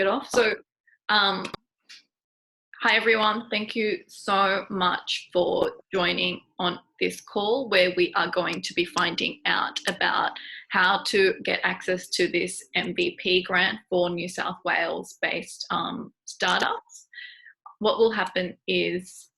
it off. So, hi everyone. Thank you so much for joining on this call where we are going to be finding out about how to get access to this MVP grant for New South Wales based startups. What will happen is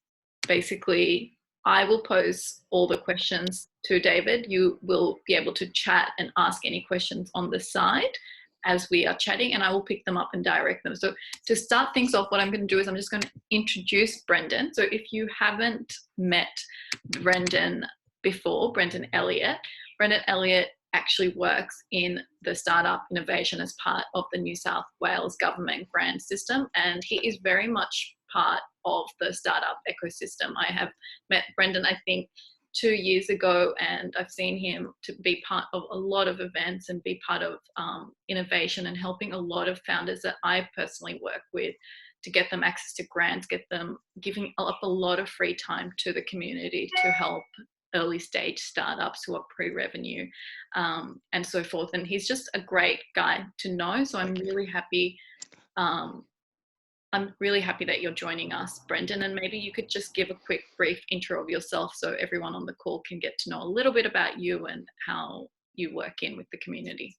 basically I will pose all the questions to David. You will be able to chat and ask any questions on the side as we are chatting, and I will pick them up and direct them. So to start things off, what I'm going to do is I'm just going to introduce Brendan. So if you haven't met Brendan before, Brendan Elliott actually works in the startup innovation as part of the New South Wales Government grant system, and he is very much part of the startup ecosystem. I have met Brendan, I think, 2 years ago, and I've seen him to be part of a lot of events and be part of innovation and helping a lot of founders that I personally work with to get them access to grants, get them giving up a lot of free time to the community to help early stage startups who are pre-revenue and so forth. And he's just a great guy to know. So I'm really happy. I'm really happy that you're joining us, Brendan, and maybe you could just give a quick, brief intro of yourself so everyone on the call can get to know a little bit about you and how you work in with the community.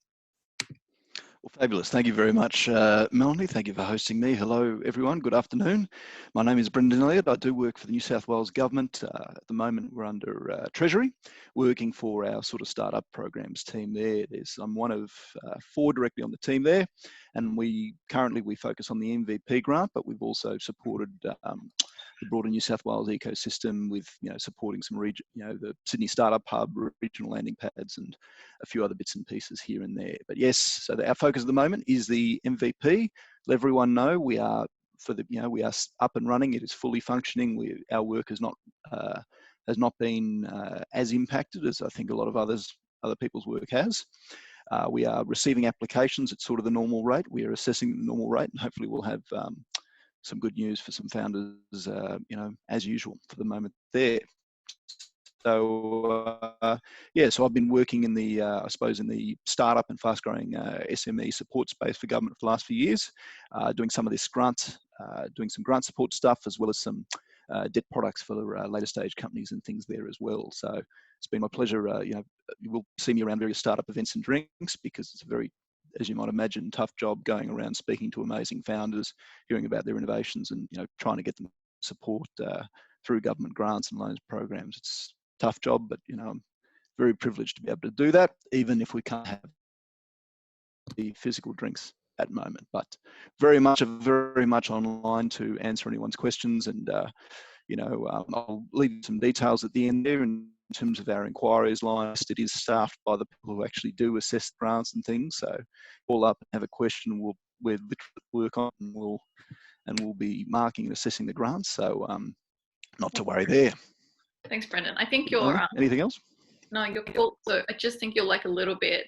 Well, fabulous. Thank you very much, Melanie. Thank you for hosting me. Hello, everyone. Good afternoon. My name is Brendan Elliott. I do work for the New South Wales Government. At the moment, we're under Treasury, working for our sort of startup programs team there. I'm one of 4 directly on the team there, and currently we focus on the MVP grant, but we've also supported the broader New South Wales ecosystem with, supporting some the Sydney Startup Hub, regional landing pads, and a few other bits and pieces here and there. But yes, so our focus at the moment is the MVP. Let everyone know we are we are up and running. It is fully functioning. Our work has not been as impacted as I think a lot of other people's work has. We are receiving applications at sort of the normal rate. We are assessing the normal rate, and hopefully we'll have some good news for some founders, as usual for the moment there. So, so I've been working in the, I suppose, in the startup and fast-growing SME support space for government for the last few years, doing some of this doing some grant support stuff, as well as some debt products for later stage companies and things there as well. So it's been my pleasure. You will see me around various startup events and drinks because it's a very, as you might imagine, tough job going around speaking to amazing founders, hearing about their innovations, and trying to get them support through government grants and loans programs. It's a tough job, but I'm very privileged to be able to do that, even if we can't have the physical drinks at the moment. But very much online to answer anyone's questions, and I'll leave some details at the end there in terms of our inquiries list. It is staffed by the people who actually do assess grants and things. So call up and have a question. We're literally work on, and we'll be marking and assessing the grants. So not to worry there. Thanks, Brendan. I think you're anything else? No, you're cool. So I just think you're like a little bit,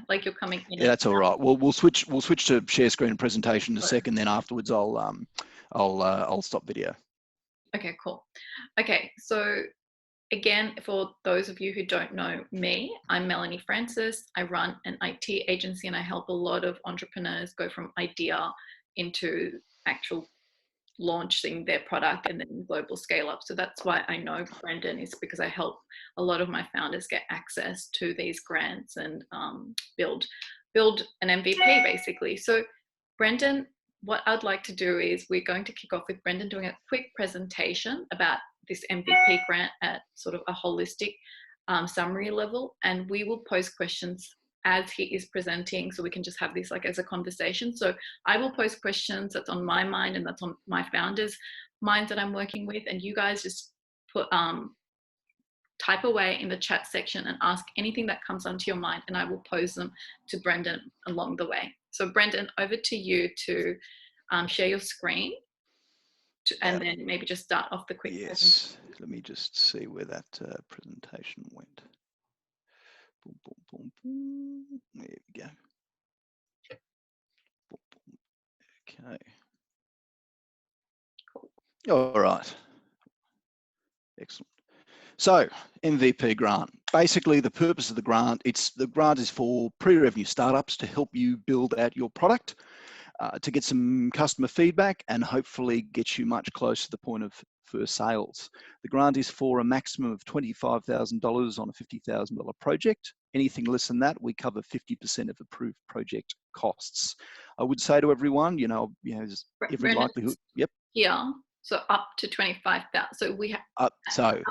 like you're coming in. Yeah, that's all right. Well, we'll switch to share screen and presentation in a second. Then afterwards, I'll stop video. Okay, cool. Okay, so again, for those of you who don't know me, I'm Melanie Francis. I run an IT agency, and I help a lot of entrepreneurs go from idea into actual launching their product and then global scale up. So that's why I know Brendan, is because I help a lot of my founders get access to these grants and build an MVP basically. So Brendan, what I'd like to do is we're going to kick off with Brendan doing a quick presentation about this MVP grant at sort of a holistic summary level, and we will pose questions as he is presenting, so we can just have this like as a conversation. So I will pose questions that's on my mind and that's on my founders' minds that I'm working with, and you guys just put type away in the chat section and ask anything that comes onto your mind, and I will pose them to Brendan along the way. So Brendan, over to you to share your screen and then maybe just start off the quick Yes, let me just see where that presentation went. Boom, boom, boom, boom. There we go. Boom, boom. Okay. Cool. All right. Excellent. So, MVP grant. Basically, the purpose of the grant is for pre-revenue startups to help you build out your product. to get some customer feedback and hopefully get you much closer to the point of first sales. The grant is for a maximum of $25,000 on a $50,000 project. Anything less than that, we cover 50% of approved project costs. I would say to everyone, there's every likelihood. Yep. Here, so up to 25,000. So we have up to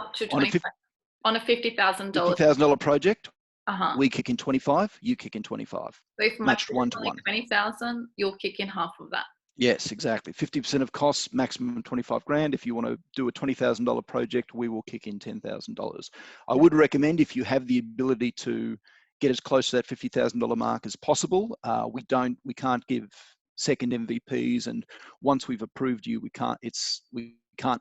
on a $50,000 $50,000 project. Uh-huh. We kick in 25, you kick in 25. So if my matched project's 1 to 1. 20,000, you'll kick in half of that. Yes, exactly. 50% of costs, maximum 25 grand. If you want to do a $20,000 project, we will kick in $10,000. I would recommend, if you have the ability to get as close to that $50,000 mark as possible, we can't give second MVPs, and once we've approved you, we can't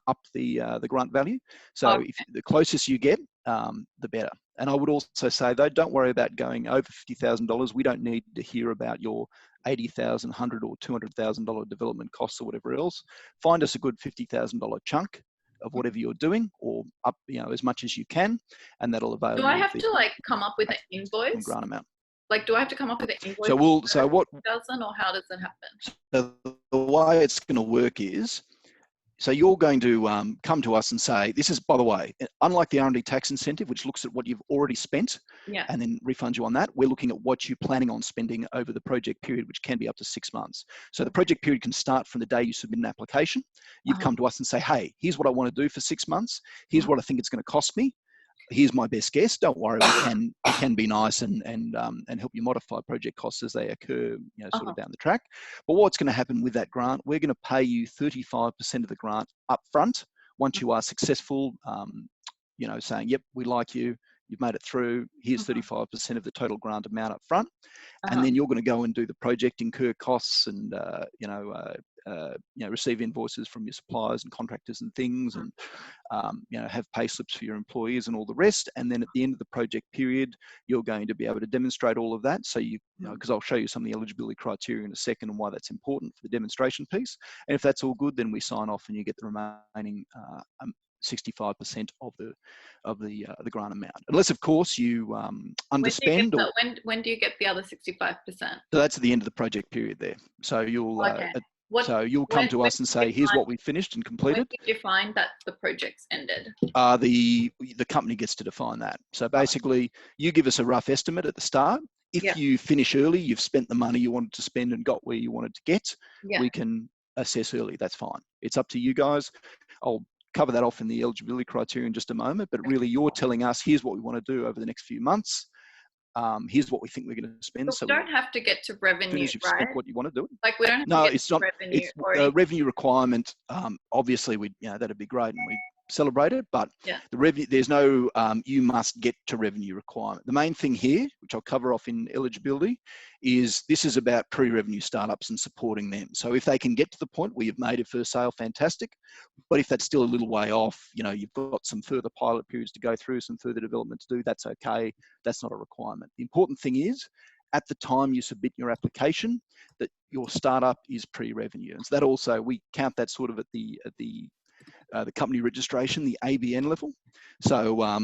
up the grant value. So Okay. if the closest you get, the better. And I would also say, though, don't worry about going over $50,000. We don't need to hear about your $80,000, $100,000 or $200,000 development costs or whatever else. Find us a good $50,000 chunk of whatever you're doing, or up, as much as you can, and that'll avail. Do I have to come up with an invoice? Grant amount. Do I have to come up with an invoice? So what doesn't, or how does it happen? So the way it's going to work is, so you're going to come to us and say, this is, by the way, unlike the R&D tax incentive, which looks at what you've already spent and then refunds you on that, we're looking at what you're planning on spending over the project period, which can be up to 6 months. So the project period can start from the day you submit an application. You've come to us and say, hey, here's what I want to do for 6 months. Here's what I think it's going to cost me. Here's my best guess. Don't worry, we can be nice and help you modify project costs as they occur, sort of down the track. But what's going to happen with that grant? We're going to pay you 35% of the grant up front once you are successful. Saying, yep, we like you. You've made it through. Here's 35% of the total grant amount up front, and then you're going to go and do the project, incur costs, and receive invoices from your suppliers and contractors and things, and have pay slips for your employees and all the rest. And then at the end of the project period, you're going to be able to demonstrate all of that. So because I'll show you some of the eligibility criteria in a second and why that's important for the demonstration piece. And if that's all good, then we sign off and you get the remaining 65% of the grant amount, unless of course you underspend. When do you get the other 65%? So that's at the end of the project period there. So you'll you'll come to us and say, here's what we finished and completed. When do you define that the project's ended? The company gets to define that. So basically, you give us a rough estimate at the start. If you finish early, you've spent the money you wanted to spend and got where you wanted to get, we can assess early. That's fine. It's up to you guys. I'll cover that off in the eligibility criteria in just a moment, but really you're telling us, here's what we want to do over the next few months. Here's what we think we're going to spend. So we don't have to get to revenue, right? What you want to do. We don't have to get it's not. Revenue. It's a revenue requirement. Obviously, that'd be great, and we celebrate it. But the revenue, there's no you must get to revenue requirement. The main thing here, which I'll cover off in eligibility, is this is about pre-revenue startups and supporting them. So if they can get to the point where you've made a first sale, fantastic. But if that's still a little way off, you've got some further pilot periods to go through, some further development to do, that's okay. That's not a requirement. The important thing is, at the time you submit your application, that your startup is pre-revenue. And so that also, we count that sort of at the company registration, the ABN level. So,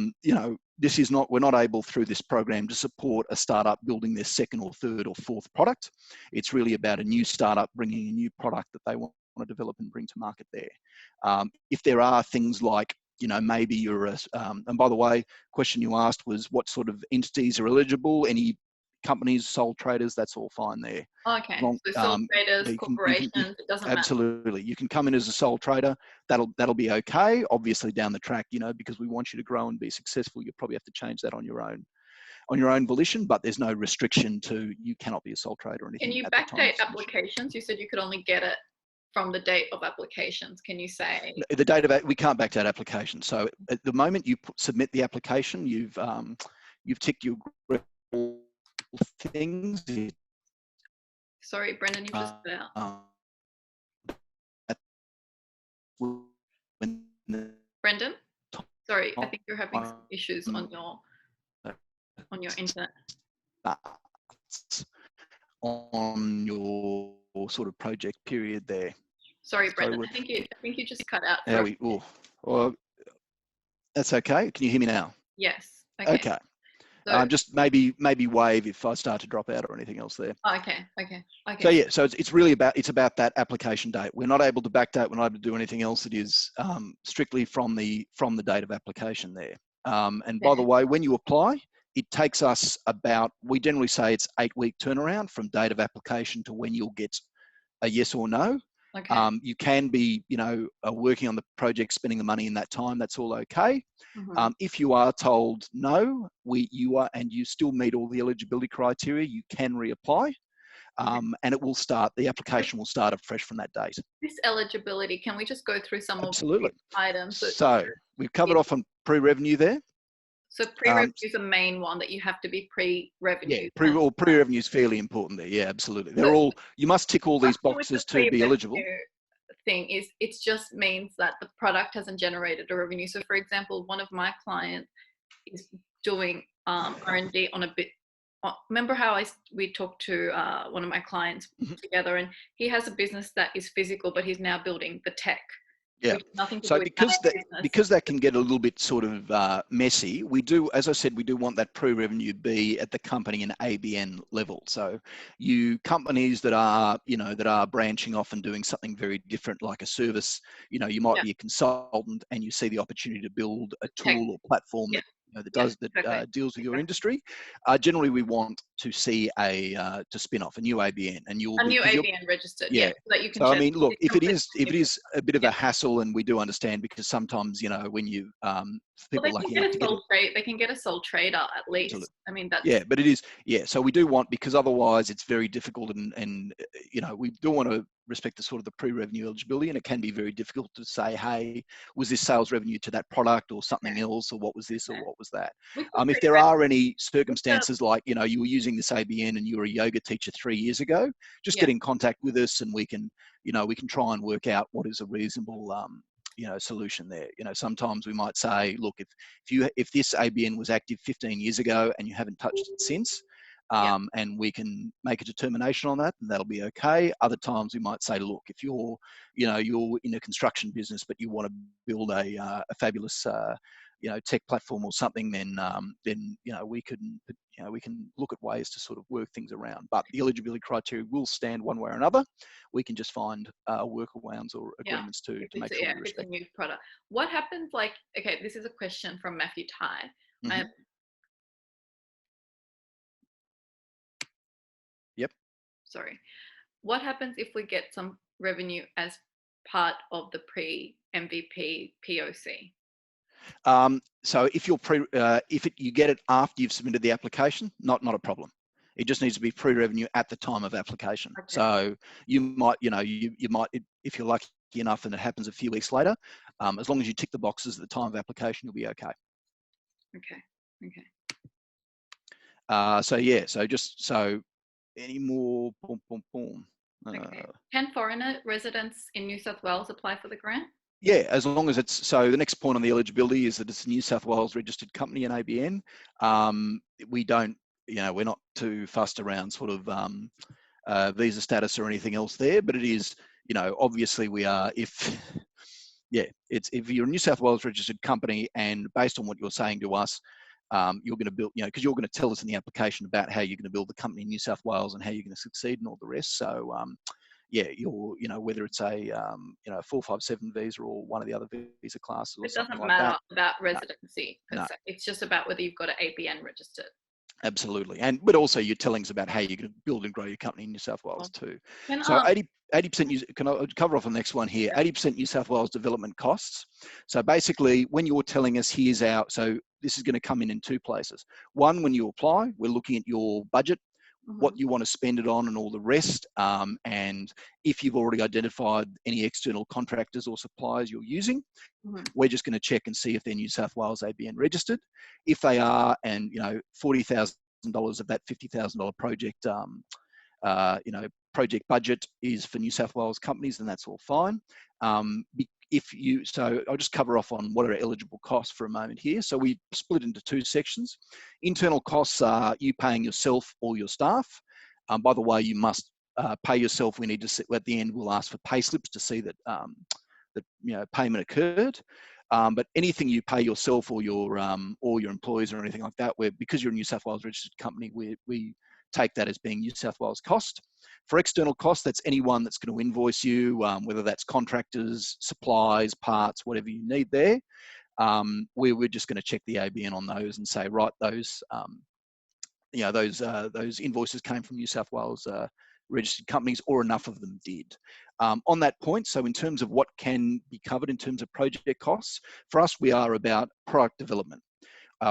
this is not, we're not able through this program to support a startup building their second or third or fourth product. It's really about a new startup bringing a new product that they want to develop and bring to market there. If there are things like, maybe you're and by the way, question you asked was what sort of entities are eligible, any companies, sole traders, that's all fine there. Okay, so sole traders, corporations, it doesn't matter. Absolutely, you can come in as a sole trader. That'll be okay. Obviously, down the track, because we want you to grow and be successful, you probably have to change that on your own volition. But there's no restriction to you cannot be a sole trader or anything. Can you backdate applications? You said you could only get it from the date of applications. Can you say the date of we can't backdate applications? So at the moment you submit the application, you've ticked your things. Sorry, Brendan, you just put out. Brendan, sorry, I think you're having some issues on your internet. On your sort of project period there. Sorry, Brendan. I think you just cut out. Well, that's okay. Can you hear me now? Yes. Okay. So, Just maybe wave if I start to drop out or anything else there. okay. So yeah, so it's really about that application date. We're not able to backdate. We're not able to do anything else. It is strictly from the date of application there. And by the way, when you apply, it takes us we generally say it's 8-week turnaround from date of application to when you'll get a yes or no. Okay. You can be, working on the project, spending the money in that time. That's all okay. If you are told no, you still meet all the eligibility criteria, you can reapply. And the application will start afresh from that date. This eligibility, can we just go through some Absolutely. of the items? So we've covered off on pre-revenue there. So pre-revenue is the main one, that you have to be pre-revenue. Yeah, pre-revenue is fairly important there. Yeah, absolutely. You must tick all these boxes to be eligible. Thing is, it just means that the product hasn't generated a revenue. So for example, one of my clients is doing R&D on a bit. Remember how we talked to one of my clients together, and he has a business that is physical, but he's now building the tech. Yeah. So because that can get a little bit sort of messy, as I said, we do want that pre-revenue be at the company and ABN level. So companies that are branching off and doing something very different, like a service, you might be a consultant and you see the opportunity to build a tool or platform that deals with your industry. Generally, we want to see to spin off a new ABN, and a new ABN registered. Yeah. So that you can. So I mean, look, if it is a bit of a hassle, and we do understand, because sometimes when you people lucky enough to get they can get a sole trader at least. Absolutely. I mean, that's but it is So we do want, because otherwise it's very difficult, and we do want to respect the sort of the pre-revenue eligibility, and it can be very difficult to say, hey, was this sales revenue to that product or something else, or what was this or what was that? If there are any circumstances like you were using this ABN and you were a yoga teacher 3 years ago, just get in contact with us, and we can try and work out what is a reasonable solution there. Sometimes we might say, look, if this ABN was active 15 years ago and you haven't touched it since, and we can make a determination on that, and that'll be okay. Other times we might say, look, if you're in a construction business but you want to build a fabulous tech platform or something, then we can look at ways to sort of work things around. But the eligibility criteria will stand one way or another. We can just find workarounds or agreements to make sure we respect. It's a new product. What happens, this is a question from Matthew Tai. Yep. Sorry. What happens if we get some revenue as part of the pre-MVP POC? So if you get it after you've submitted the application, not a problem. It just needs to be pre-revenue at the time of application. Okay. So you might, if you're lucky enough and it happens a few weeks later, as long as you tick the boxes at the time of application, you'll be okay. Okay. So any more? Boom. Okay. Can foreigner residents in New South Wales apply for the grant? Yeah, as long as so the next point on the eligibility is that it's a New South Wales registered company in ABN. We don't, we're not too fussed around sort of visa status or anything else there, but it is, obviously we are, if you're a New South Wales registered company, and based on what you're saying to us, you're going to build, because you're going to tell us in the application about how you're going to build the company in New South Wales and how you're going to succeed and all the rest. So, whether it's a 457 visa or one of the other visa classes or something like that. It doesn't matter about residency. No. It's just about whether you've got an ABN registered. Absolutely. But also you're telling us about how you're going to build and grow your company in New South Wales too. So 80%, can I cover off the next one here? 80% New South Wales development costs. So basically when you're telling us so this is going to come in two places. One, when you apply, we're looking at your budget, what you want to spend it on and all the rest. And if you've already identified any external contractors or suppliers you're using, we're just going to check and see if they're New South Wales ABN registered. If they are, and $40,000 of that $50,000 project, project budget is for New South Wales companies, then that's all fine. So I'll just cover off on what are eligible costs for a moment here. So we split into two sections. Internal costs are you paying yourself or your staff. By the way, you must pay yourself. We need to, at the end, we'll ask for pay slips to see that, payment occurred. But anything you pay yourself or your employees or anything like that, because you're a New South Wales registered company, we take that as being New South Wales cost. For external costs, that's anyone that's going to invoice you, whether that's contractors, supplies, parts, whatever you need there. We're just going to check the ABN on those and say, right, those those invoices came from New South Wales registered companies, or enough of them did. On that point, so in terms of what can be covered in terms of project costs, for us, we are about product development.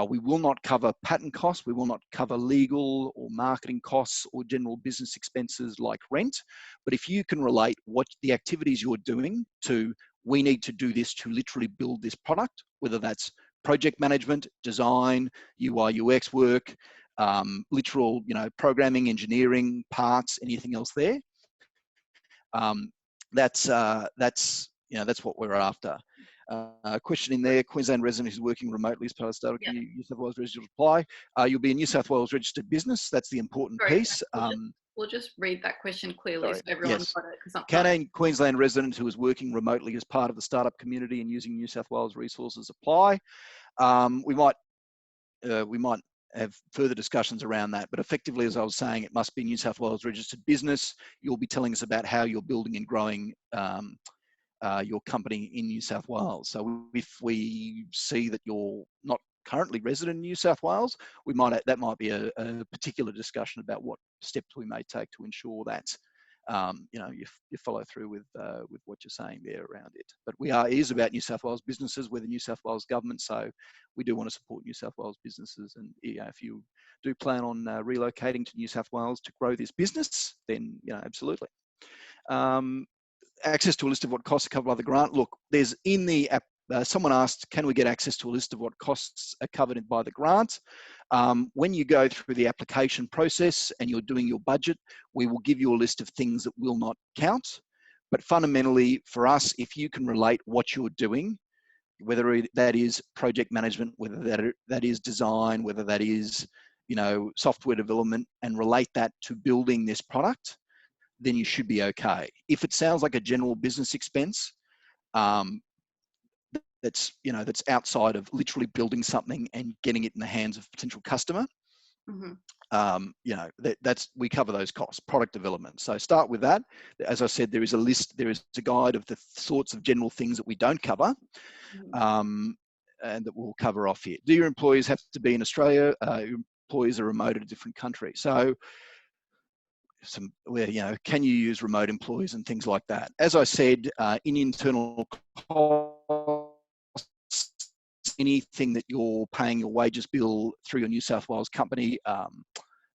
We will not cover patent costs. We will not cover legal or marketing costs or general business expenses like rent. But if you can relate what the activities you're doing to, we need to do this to literally build this product, whether that's project management, design, UI, UX work, literal, programming, engineering, parts, anything else there. That's what we're after. Question in there, Queensland resident who's working remotely as part of the startup, Yeah. New South Wales registered apply. You'll be a New South Wales registered business. That's the important piece. We'll just read that question clearly so everyone's got it. Can a Queensland resident who is working remotely as part of the startup community and using New South Wales resources apply? We might have further discussions around that, but effectively, as I was saying, it must be New South Wales registered business. You'll be telling us about how you're building and growing your company in New South Wales. So if we see that you're not currently resident in New South Wales, that might be a particular discussion about what steps we may take to ensure that you follow through with what you're saying there around it. But it is about New South Wales businesses. We're the New South Wales government, so we do want to support New South Wales businesses. And if you do plan on relocating to New South Wales to grow this business, then absolutely. Access to a list of what costs are covered by the grant. Look, there's in the app. Someone asked, can we get access to a list of what costs are covered by the grant? When you go through the application process and you're doing your budget, we will give you a list of things that will not count. But fundamentally, for us, if you can relate what you're doing, whether that is project management, whether that is design, whether that is software development, and relate that to building this product, then you should be okay. If it sounds like a general business expense, that's outside of literally building something and getting it in the hands of a potential customer, we cover those costs, product development. So start with that. As I said, there is a list, there is a guide of the sorts of general things that we don't cover, and that we'll cover off here. Do your employees have to be in Australia? Your employees are remote at a different country. So can you use remote employees and things like that? As I said, in internal costs, anything that you're paying your wages bill through your New South Wales company,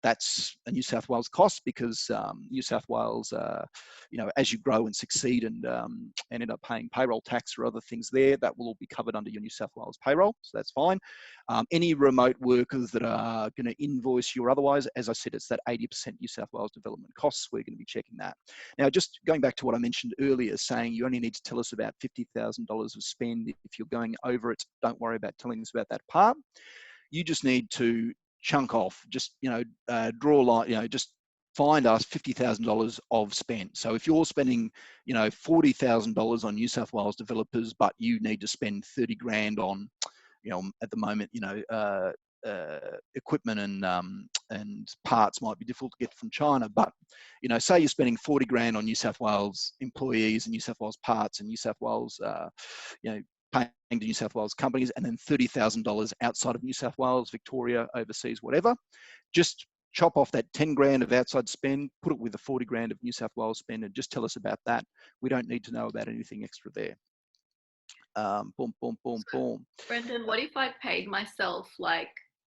that's a New South Wales cost, because New South Wales, as you grow and succeed and end up paying payroll tax or other things there, that will all be covered under your New South Wales payroll, so that's fine. Any remote workers that are going to invoice you or otherwise, as I said, it's that 80% New South Wales development costs. We're going to be checking that. Now, just going back to what I mentioned earlier, saying you only need to tell us about $50,000 of spend. If you're going over it, don't worry about telling us about that part. You just need to chunk off, just draw a line, just find us $50,000 of spend. So if you're spending $40,000 on New South Wales developers, but you need to spend 30 grand on at the moment equipment and parts might be difficult to get from China, but say you're spending 40 grand on New South Wales employees and New South Wales parts and New South Wales paying to New South Wales companies, and then $30,000 outside of New South Wales, Victoria, overseas, whatever. Just chop off that 10 grand of outside spend, put it with the 40 grand of New South Wales spend, and just tell us about that. We don't need to know about anything extra there. Boom, boom, boom, boom. Brendan, what if I paid myself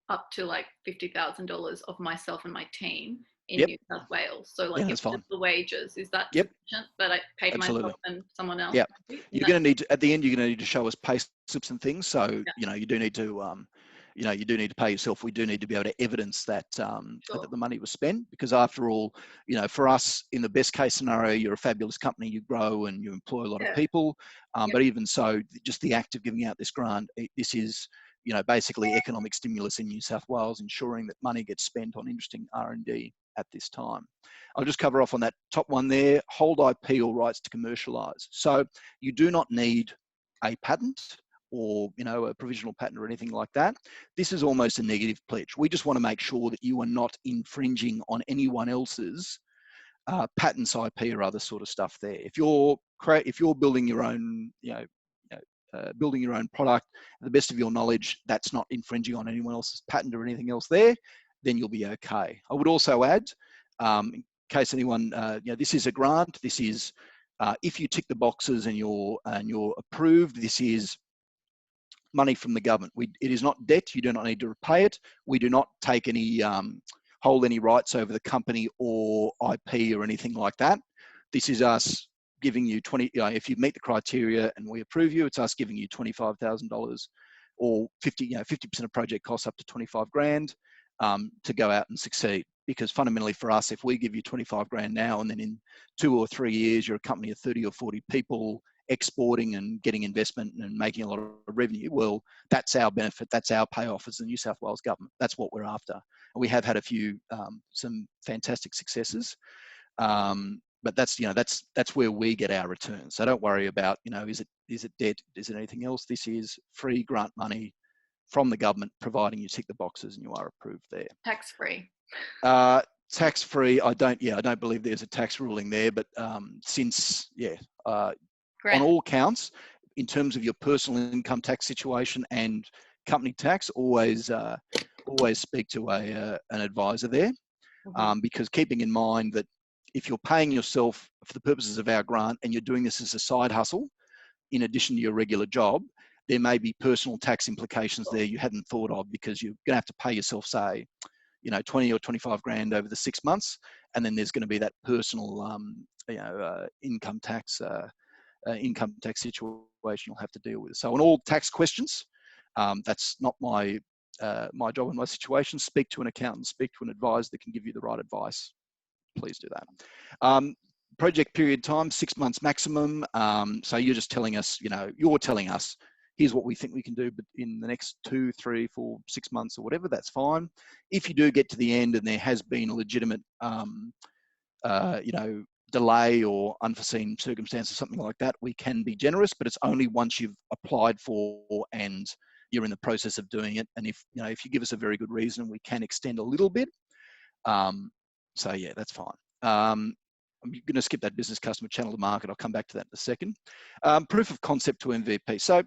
up to $50,000 of myself and my team in New South Wales? So that's fine. The wages, is that sufficient? But I paid myself and someone else? Yeah. You're going to need to, at the end, you're going to need to show us pay slips and things. So, you do need to, you do need to pay yourself. We do need to be able to evidence that, that the money was spent, because after all, for us, in the best case scenario, you're a fabulous company, you grow and you employ a lot of people. But even so, just the act of giving out this grant, this is, basically economic stimulus in New South Wales, ensuring that money gets spent on interesting R&D at this time. I'll just cover off on that top one there, hold IP or rights to commercialise. So you do not need a patent or, you know, a provisional patent or anything like that. This is almost a negative pledge. We just want to make sure that you are not infringing on anyone else's patents, IP, or other sort of stuff there. If you're building your own, building your own product, to the best of your knowledge, that's not infringing on anyone else's patent or anything else there, then you'll be okay. I would also add, in case anyone, this is a grant. This is if you tick the boxes and you're approved, this is money from the government. It is not debt. You do not need to repay it. We do not take any hold any rights over the company or IP or anything like that. This is us giving you if you meet the criteria and we approve you, it's us giving you $25,000 or 50% of project costs up to 25 grand to go out and succeed. Because fundamentally for us, if we give you 25 grand now and then in 2 or 3 years you're a company of 30 or 40 people exporting and getting investment and making a lot of revenue, well, that's our benefit, that's our payoff as the New South Wales government. That's what we're after. And we have had a few some fantastic successes. But that's where we get our returns. So don't worry about, is it debt, is it anything else? This is free grant money from the government, providing you tick the boxes and you are approved there. Tax free. Tax free. I don't believe there's a tax ruling there, but on all counts, in terms of your personal income tax situation and company tax, always speak to an advisor there, because keeping in mind that if you're paying yourself for the purposes of our grant and you're doing this as a side hustle, in addition to your regular job, there may be personal tax implications there you hadn't thought of, because you're going to have to pay yourself, say, 20 or 25 grand over the 6 months, and then there's going to be that personal, income tax situation you'll have to deal with. So on all tax questions, that's not my job in my situation. Speak to an accountant, speak to an advisor that can give you the right advice. Please do that. Project period time, 6 months maximum. So you're just telling us, you're telling us, here's what we think we can do, but in the next 2, 3, 4, 6 months or whatever, that's fine. If you do get to the end and there has been a legitimate, delay or unforeseen circumstance or something like that, we can be generous, but it's only once you've applied for and you're in the process of doing it. And if you give us a very good reason, we can extend a little bit. So yeah, that's fine. I'm going to skip that business customer channel to market. I'll come back to that in a second. Proof of concept to MVP. So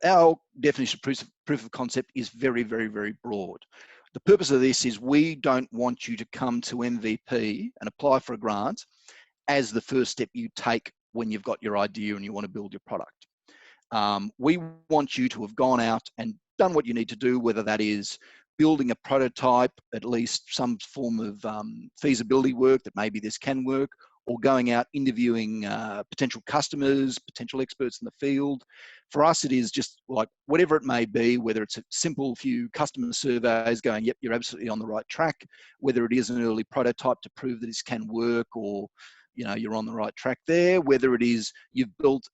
our definition of proof of concept is very, very, very broad. The purpose of this is we don't want you to come to MVP and apply for a grant as the first step you take when you've got your idea and you want to build your product. We want you to have gone out and done what you need to do, whether that is building a prototype, at least some form of feasibility work that maybe this can work, or going out interviewing potential customers, potential experts in the field. For us, it is just like whatever it may be, whether it's a simple few customer surveys going, yep, you're absolutely on the right track, whether it is an early prototype to prove that this can work, or you're on the right track there, whether it is you've built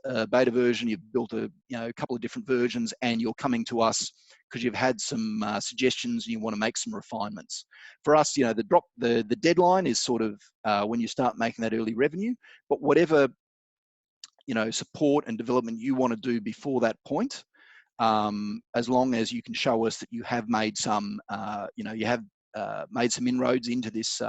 a beta version, you've built a couple of different versions, and you're coming to us because you've had some suggestions and you want to make some refinements. For us, the deadline is sort of when you start making that early revenue, but whatever support and development you want to do before that point, as long as you can show us that you have made some made some inroads into this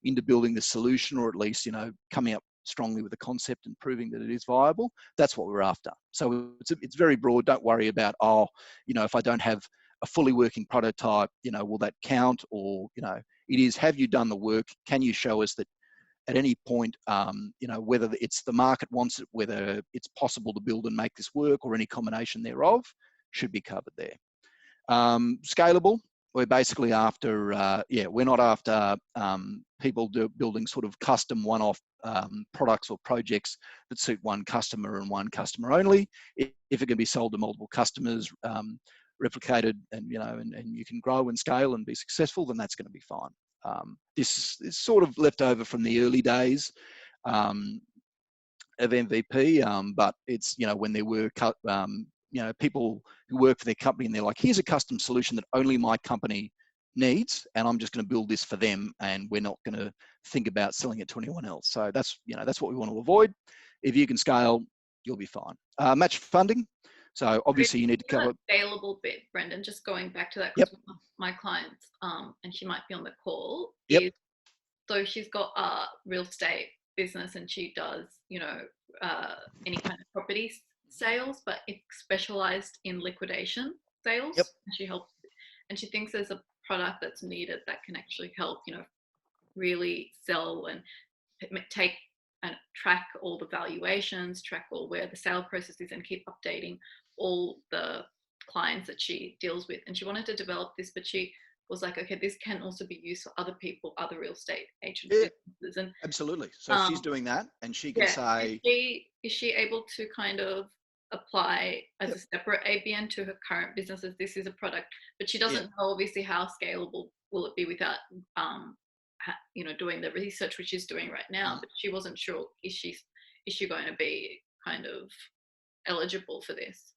into building the solution, or at least coming up strongly with the concept and proving that it is viable, that's what we're after. So it's very broad. Don't worry about, if I don't have a fully working prototype, will that count? Or it is, have you done the work? Can you show us that at any point, whether it's the market wants it, whether it's possible to build and make this work, or any combination thereof, should be covered there. Scalable. We're basically after, we're not after people building sort of custom one-off products or projects that suit one customer and one customer only. If it can be sold to multiple customers, replicated, and you can grow and scale and be successful, then that's going to be fine. This is sort of left over from the early days of MVP, but it's when there were people who work for their company and they're like, here's a custom solution that only my company needs, and I'm just going to build this for them, and we're not going to think about selling it to anyone else. So that's what we want to avoid. If you can scale, you'll be fine. Match funding. So obviously you need to cover. That scalable bit, Brendan, just going back to that, Yep. because my clients, and she might be on the call, Yep. is so she's got a real estate business and she does, any kind of property sales, but it's specialized in liquidation sales. Yep. And she helps, and she thinks there's a product that's needed that can actually help, really sell and take and track all the valuations, track all where the sale process is, and keep updating all the clients that she deals with. And she wanted to develop this, but she was like, okay, this can also be used for other people, other real estate agent businesses. And absolutely. So she's doing that, and she can say, is she able to kind of apply as a separate ABN to her current business as this is a product, but she doesn't know obviously how scalable will it be without doing the research which she's doing right now. But she wasn't sure, is she going to be kind of eligible for this?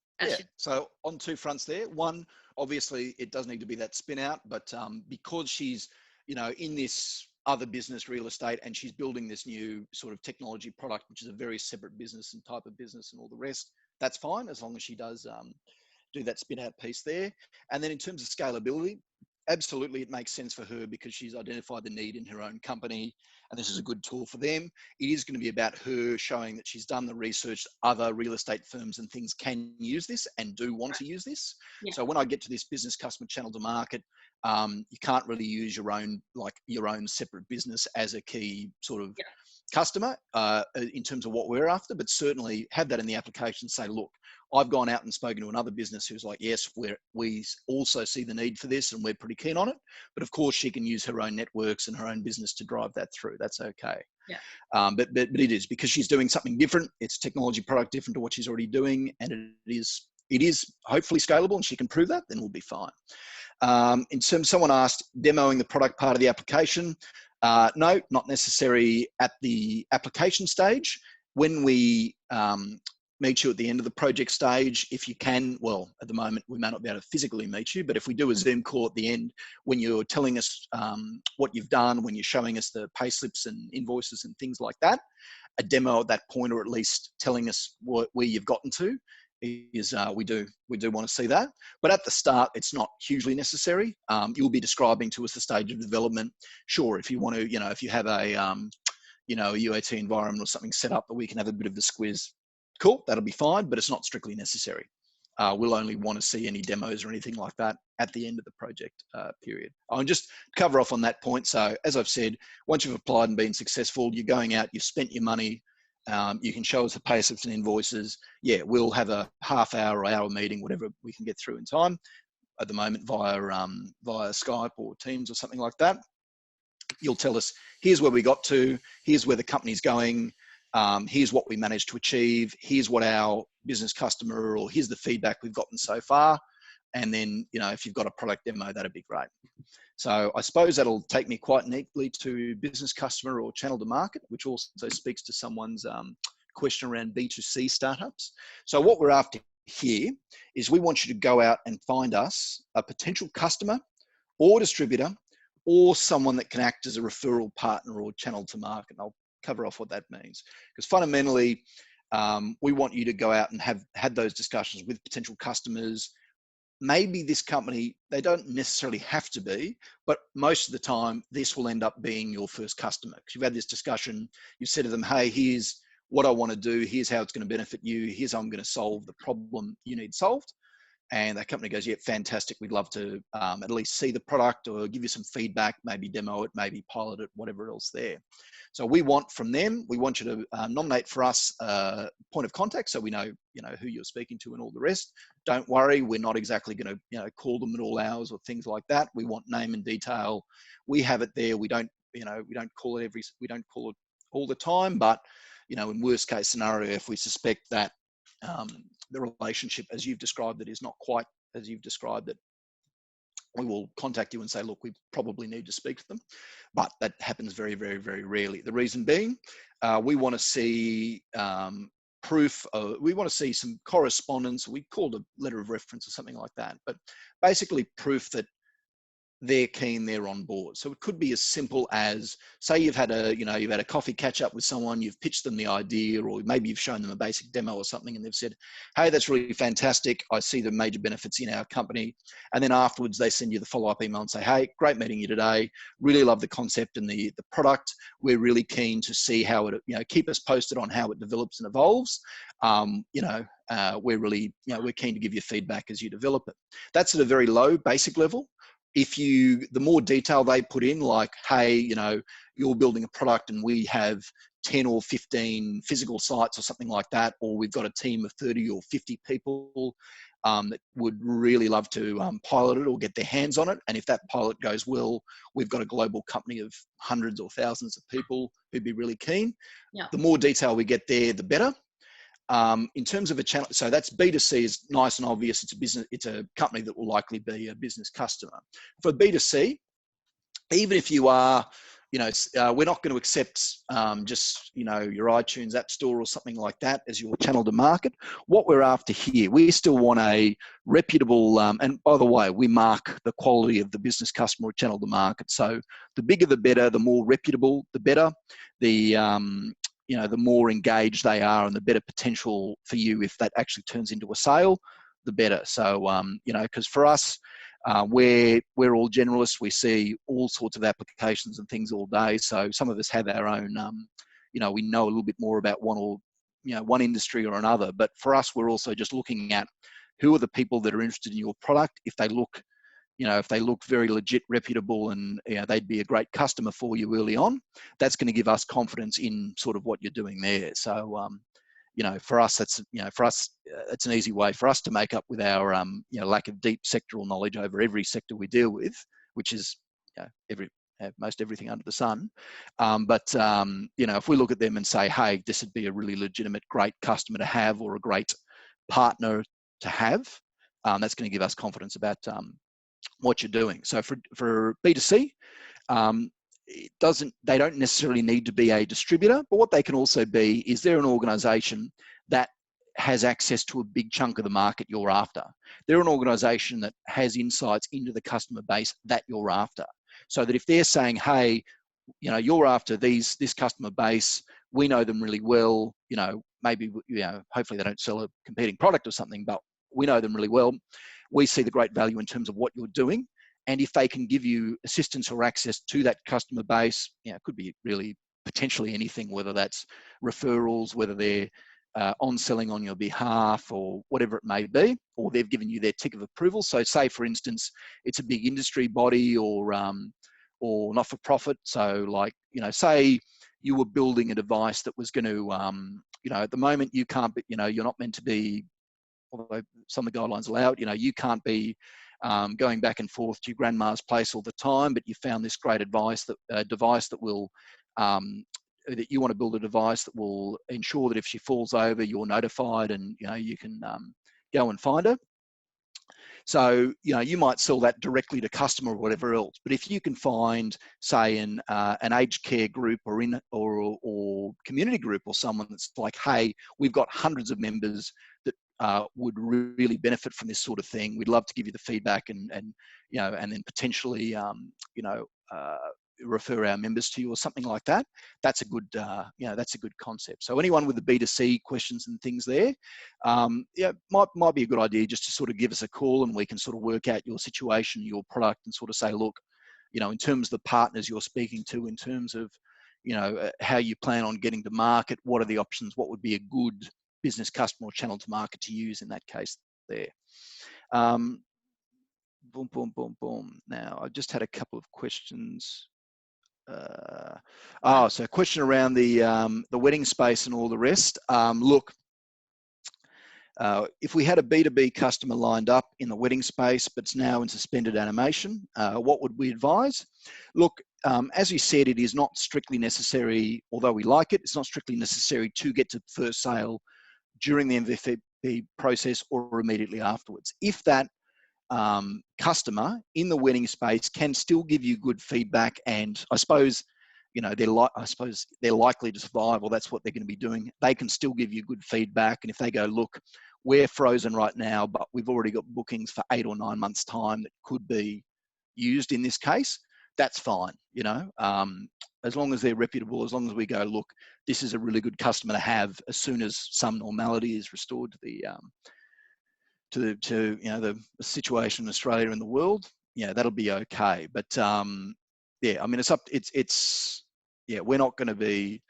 So on two fronts there. One, obviously it does need to be that spin out, but because she's in this other business, real estate, and she's building this new sort of technology product, which is a very separate business and type of business and all the rest, that's fine as long as she does do that spin out piece there. And then in terms of scalability, absolutely it makes sense for her because she's identified the need in her own company, and this is a good tool for them. It is going to be about her showing that she's done the research. Other real estate firms and things can use this and do want to use this. So when I get to this business customer channel to market, you can't really use your own separate business as a key sort of customer in terms of what we're after, but certainly have that in the application. Say, look, I've gone out and spoken to another business who's like, yes, we also see the need for this and we're pretty keen on it. But of course, she can use her own networks and her own business to drive that through. That's okay. But it is because she's doing something different. It's a technology product different to what she's already doing, and it is hopefully scalable, and she can prove that. Then we'll be fine. In terms, someone asked demoing the product part of the application. No, not necessary at the application stage. When we meet you at the end of the project stage, if you can, well, at the moment, we may not be able to physically meet you, but if we do a Zoom call at the end, when you're telling us what you've done, when you're showing us the pay slips and invoices and things like that, a demo at that point, or at least telling us where you've gotten to, is we do want to see that. But at the start, it's not hugely necessary. You'll be describing to us the stage of development. Sure, if you want to, if you have a a UAT environment or something set up that we can have a bit of the squiz, cool, that'll be fine, but it's not strictly necessary. We'll only want to see any demos or anything like that at the end of the project period. I'll just cover off on that point. So as I've said, once you've applied and been successful, you're going out, you've spent your money, you can show us the pay slips and invoices. Yeah, we'll have a half-hour or hour meeting, whatever we can get through in time. At the moment, via Skype or Teams or something like that. You'll tell us, here's where we got to, here's where the company's going, here's what we managed to achieve, here's what our business customer, or here's the feedback we've gotten so far. And then, if you've got a product demo, that'd be great. So I suppose that'll take me quite neatly to business customer or channel to market, which also speaks to someone's question around B2C startups. So what we're after here is we want you to go out and find us a potential customer or distributor or someone that can act as a referral partner or channel to market. And I'll cover off what that means. Because fundamentally, we want you to go out and have had those discussions with potential customers. Maybe this company, they don't necessarily have to be, but most of the time, this will end up being your first customer. Because you've had this discussion, you've said to them, hey, here's what I want to do, here's how it's going to benefit you, here's how I'm going to solve the problem you need solved. And that company goes, yeah, fantastic, we'd love to at least see the product or give you some feedback, maybe demo it, maybe pilot it, whatever else there. So we want from them, we want you to nominate for us a point of contact so we know, who you're speaking to and all the rest. Don't worry, we're not exactly going to, call them at all hours or things like that. We want name and detail. We have it there. We don't call it all the time, but, in worst case scenario, if we suspect that the relationship as you've described it is not quite as you've described it, we will contact you and say, look, we probably need to speak to them. But that happens very, very, very rarely. The reason being, we want to see proof, we want to see some correspondence. We call it a letter of reference or something like that. But basically proof that they're keen, they're on board. So it could be as simple as, say you've had a coffee catch up with someone, you've pitched them the idea, or maybe you've shown them a basic demo or something, and they've said, hey, that's really fantastic, I see the major benefits in our company. And then afterwards they send you the follow-up email and say, hey, great meeting you today, really love the concept and the product, we're really keen to see how it, keep us posted on how it develops and evolves. We're really, we're keen to give you feedback as you develop it. That's at a very low basic level. The more detail they put in, like, hey, you're building a product and we have 10 or 15 physical sites or something like that, or we've got a team of 30 or 50 people that would really love to pilot it or get their hands on it. And if that pilot goes well, we've got a global company of hundreds or thousands of people who'd be really keen. Yeah. The more detail we get there, the better. In terms of a channel, so that's B2C is nice and obvious. It's a business, it's a company that will likely be a business customer. For B2C, even if you are, we're not going to accept just, your iTunes app store or something like that as your channel to market. What we're after here, we still want a reputable, and by the way, we mark the quality of the business customer or channel to market. So the bigger the better, the more reputable the better. The more engaged they are and the better potential for you if that actually turns into a sale, the better. So, because for us, we're all generalists. We see all sorts of applications and things all day. So some of us have our own, we know a little bit more about one industry or another. But for us, we're also just looking at who are the people that are interested in your product. If they look very legit, reputable, and they'd be a great customer for you early on, that's going to give us confidence in sort of what you're doing there. So, for us, it's an easy way for us to make up with our, lack of deep sectoral knowledge over every sector we deal with, which is most everything under the sun. If we look at them and say, hey, this would be a really legitimate, great customer to have or a great partner to have, that's going to give us confidence about what you're doing. So for B2C, they don't necessarily need to be a distributor, but what they can also be is they're an organization that has access to a big chunk of the market you're after. They're an organization that has insights into the customer base that you're after. So that if they're saying, hey, you're after this customer base, we know them really well, maybe, hopefully they don't sell a competing product or something, but we know them really well. We see the great value in terms of what you're doing. And if they can give you assistance or access to that customer base, it could be really potentially anything, whether that's referrals, whether they're on-selling on your behalf or whatever it may be, or they've given you their tick of approval. So say, for instance, it's a big industry body or not-for-profit. So like, say you were building a device that was going to, at the moment you can't, you're not meant to be, although some of the guidelines allow it, you can't be going back and forth to your grandma's place all the time, but you found this great device that will, that you want to build a device that will ensure that if she falls over, you're notified and, you can go and find her. So, you might sell that directly to customer or whatever else. But if you can find, say, an aged care group or community group or someone that's like, hey, we've got hundreds of members that would really benefit from this sort of thing. We'd love to give you the feedback and then potentially, refer our members to you or something like that. That's a good, that's a good concept. So anyone with the B2C questions and things there, might be a good idea just to sort of give us a call and we can sort of work out your situation, your product, and sort of say, look, in terms of the partners you're speaking to, in terms of, how you plan on getting to market, what are the options, what would be a good business customer or channel to market to use in that case there. Boom, boom, boom, boom. Now, I just had a couple of questions. So a question around the wedding space and all the rest. Look, if we had a B2B customer lined up in the wedding space, but it's now in suspended animation, what would we advise? Look, as you said, it is not strictly necessary, although we like it, it's not strictly necessary to get to first sale during the MVP process or immediately afterwards. If that customer in the wedding space can still give you good feedback, and I suppose they're likely to survive, or that's what they're going to be doing. They can still give you good feedback, and if they go, look, we're frozen right now, but we've already got bookings for 8 or 9 months time that could be used in this case, that's fine, you know, as long as they're reputable, as long as we go, look, this is a really good customer to have as soon as some normality is restored to the to you know, the situation in Australia and the world, yeah, that'll be okay. But yeah, I mean, it's yeah, we're not going to be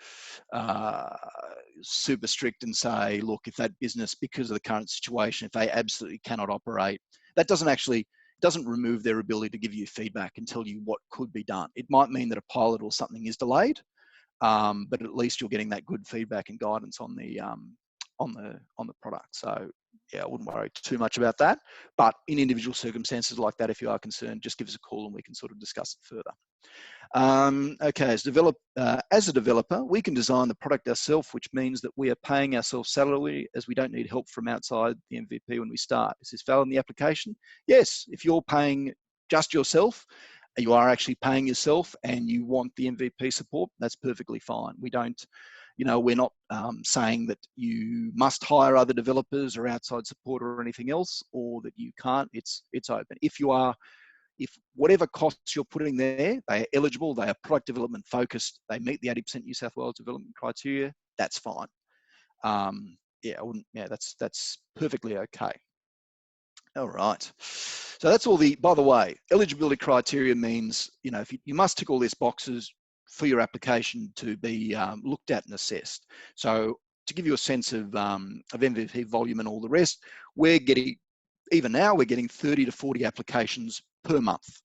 super strict and say, look, if that business, because of the current situation, if they absolutely cannot operate, that doesn't remove their ability to give you feedback and tell you what could be done. It might mean that a pilot or something is delayed, but at least you're getting that good feedback and guidance on the product. So yeah, I wouldn't worry too much about that. But in individual circumstances like that, if you are concerned, just give us a call and we can sort of discuss it further. Okay, as a developer, we can design the product ourselves, which means that we are paying ourselves salary as we don't need help from outside the MVP when we start. Is this valid in the application? Yes, if you're paying just yourself, you are actually paying yourself and you want the MVP support, that's perfectly fine. We don't, you know, we're not saying that you must hire other developers or outside support or anything else, or that you can't. It's open. If whatever costs you're putting there, they are eligible, they are product development focused, they meet the 80% New South Wales development criteria, that's fine. Yeah, I wouldn't, yeah, that's perfectly okay. All right. So that's all by the way, eligibility criteria means, you know, if you must tick all these boxes for your application to be looked at and assessed. So to give you a sense of MVP volume and all the rest, even now we're getting 30 to 40 applications per month.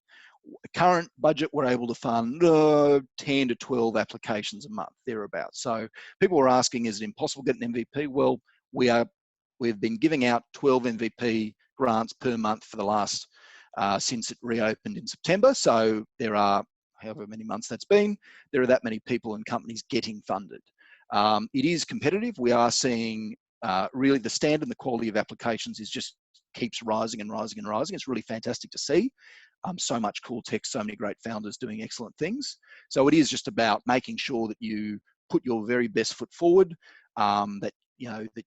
Current budget, we're able to fund 10 to 12 applications a month, thereabouts. So people were asking, is it impossible to get an MVP? Well, we've been giving out 12 MVP grants per month for the last, since it reopened in September. So there are, however many months that's been, there are that many people and companies getting funded. It is competitive. We are seeing really the standard and the quality of applications just keeps rising and rising and rising. It's really fantastic to see. So much cool tech, so many great founders doing excellent things. So it is just about making sure that you put your very best foot forward, that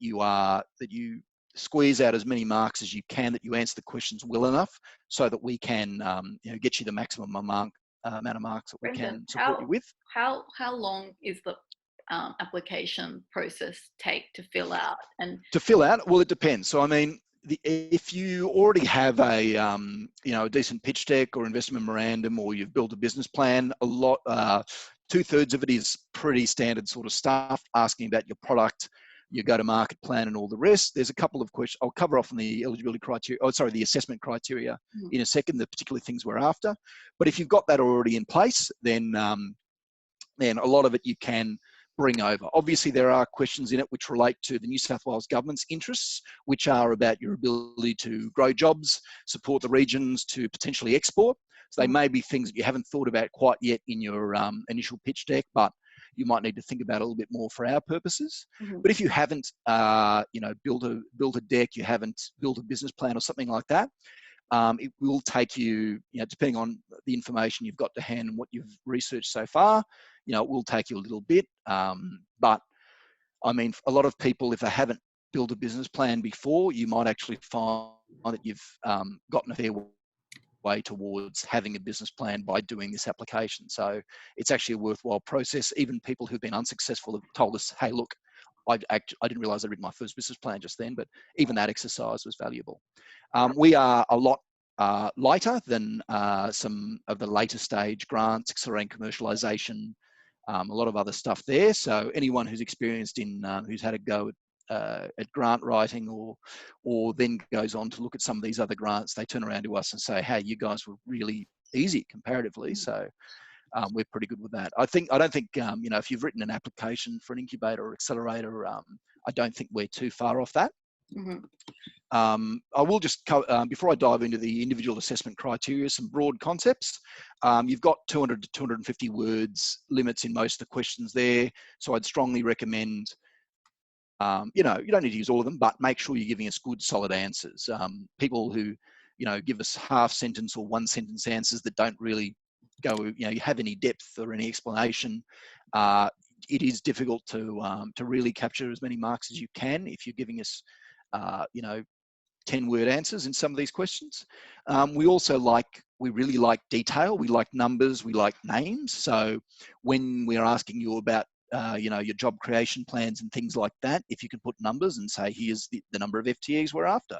you squeeze out as many marks as you can, that you answer the questions well enough, so that we can get you the maximum amount of marks that we can support you with. How long is the application process take to fill out? And to fill out, well, it depends. So I mean, if you already have a a decent pitch deck or investment memorandum, or you've built a business plan, a lot 2/3 of it is pretty standard sort of stuff, asking about your product, your go-to-market plan, and all the rest. There's a couple of questions I'll cover off on the eligibility criteria. Oh, sorry, the assessment criteria in a second. The particular things we're after. But if you've got that already in place, then a lot of it you can bring over. Obviously, there are questions in it which relate to the New South Wales government's interests, which are about your ability to grow jobs, support the regions, to potentially export. So they may be things that you haven't thought about quite yet in your initial pitch deck, but you might need to think about a little bit more for our purposes. But if you haven't, built a deck, you haven't built a business plan or something like that, it will take you, depending on the information you've got to hand and what you've researched so far, it will take you a little bit. But I mean, a lot of people, if they haven't built a business plan before, you might actually find that you've gotten a fair way towards having a business plan by doing this application. So it's actually a worthwhile process. Even people who've been unsuccessful have told us, hey, look, I didn't realize I'd written my first business plan just then, but even that exercise was valuable. We are a lot lighter than some of the later stage grants, accelerating commercialization, a lot of other stuff there. So anyone who's experienced who's had a go at grant writing, or then goes on to look at some of these other grants, they turn around to us and say, hey, you guys were really easy comparatively. So we're pretty good with that. I don't think if you've written an application for an incubator or accelerator, I don't think we're too far off that. I will just before I dive into the individual assessment criteria, some broad concepts. You've got 200 to 250 words limits in most of the questions there, so I'd strongly recommend you don't need to use all of them, but make sure you're giving us good solid answers. People who give us half sentence or one sentence answers that don't really go you have any depth or any explanation, it is difficult to really capture as many marks as you can if you're giving us 10-word answers in some of these questions. We also like we really like detail. We like numbers. We like names. So when we're asking you about your job creation plans and things like that, if you can put numbers and say, here's the number of FTEs we're after,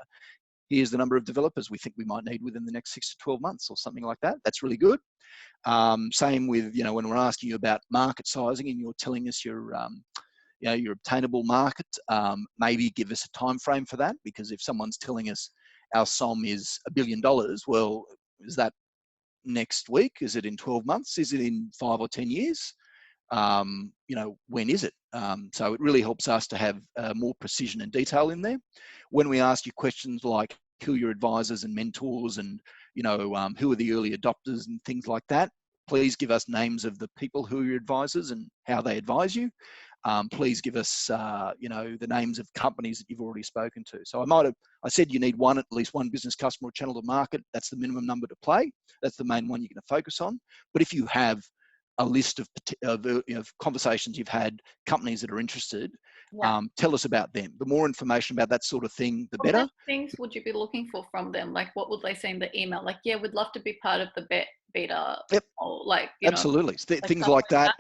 here's the number of developers we think we might need within the next 6 to 12 months or something like that, that's really good. Same with, when we're asking you about market sizing and you're telling us your obtainable market, maybe give us a time frame for that, because if someone's telling us our SOM is $1 billion, well, is that next week? Is it in 12 months? Is it in 5 or 10 years? When is it? So it really helps us to have more precision and detail in there. When we ask you questions like who are your advisors and mentors, and who are the early adopters and things like that, please give us names of the people who are your advisors and how they advise you. Please give us, the names of companies that you've already spoken to. So I said you need at least one business customer or channel to market. That's the minimum number to play. That's the main one you're going to focus on. But if you have a list of conversations you've had, companies that are interested, tell us about them. The more information about that sort of thing, the better. What things would you be looking for from them? Like, what would they say in the email? Like, yeah, we'd love to be part of the beta. Yep. Or like, Absolutely. Things like that.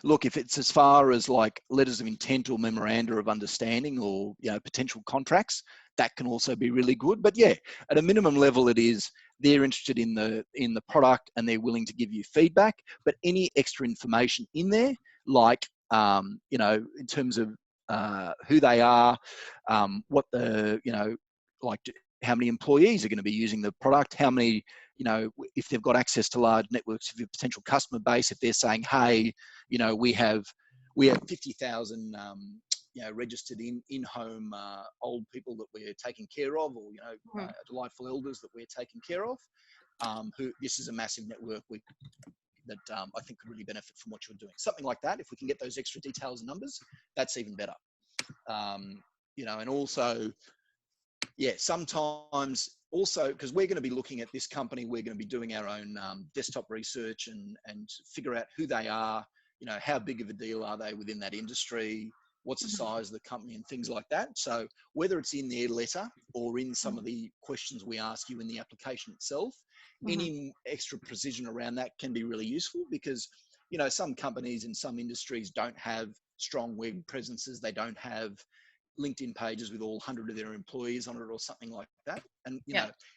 Look, if it's as far as like letters of intent or memoranda of understanding or potential contracts, that can also be really good. But yeah, at a minimum level, it is they're interested in the product and they're willing to give you feedback. But any extra information in there, like in terms of who they are, what how many employees are going to be using the product, how many, if they've got access to large networks of your potential customer base, if they're saying, hey, we have 50,000 registered in-home old people that we're taking care of, or delightful elders that we're taking care of, who this is a massive network that I think could really benefit from what you're doing. Something like that. If we can get those extra details and numbers, that's even better. And also, sometimes also, because we're going to be looking at this company, we're going to be doing our own desktop research and figure out who they are, how big of a deal are they within that industry, what's the size of the company and things like that. So whether it's in their letter or in some of the questions we ask you in the application itself, any extra precision around that can be really useful, because, some companies in some industries don't have strong web presences. They don't have LinkedIn pages with all 100 of their employees on it or something like that. And,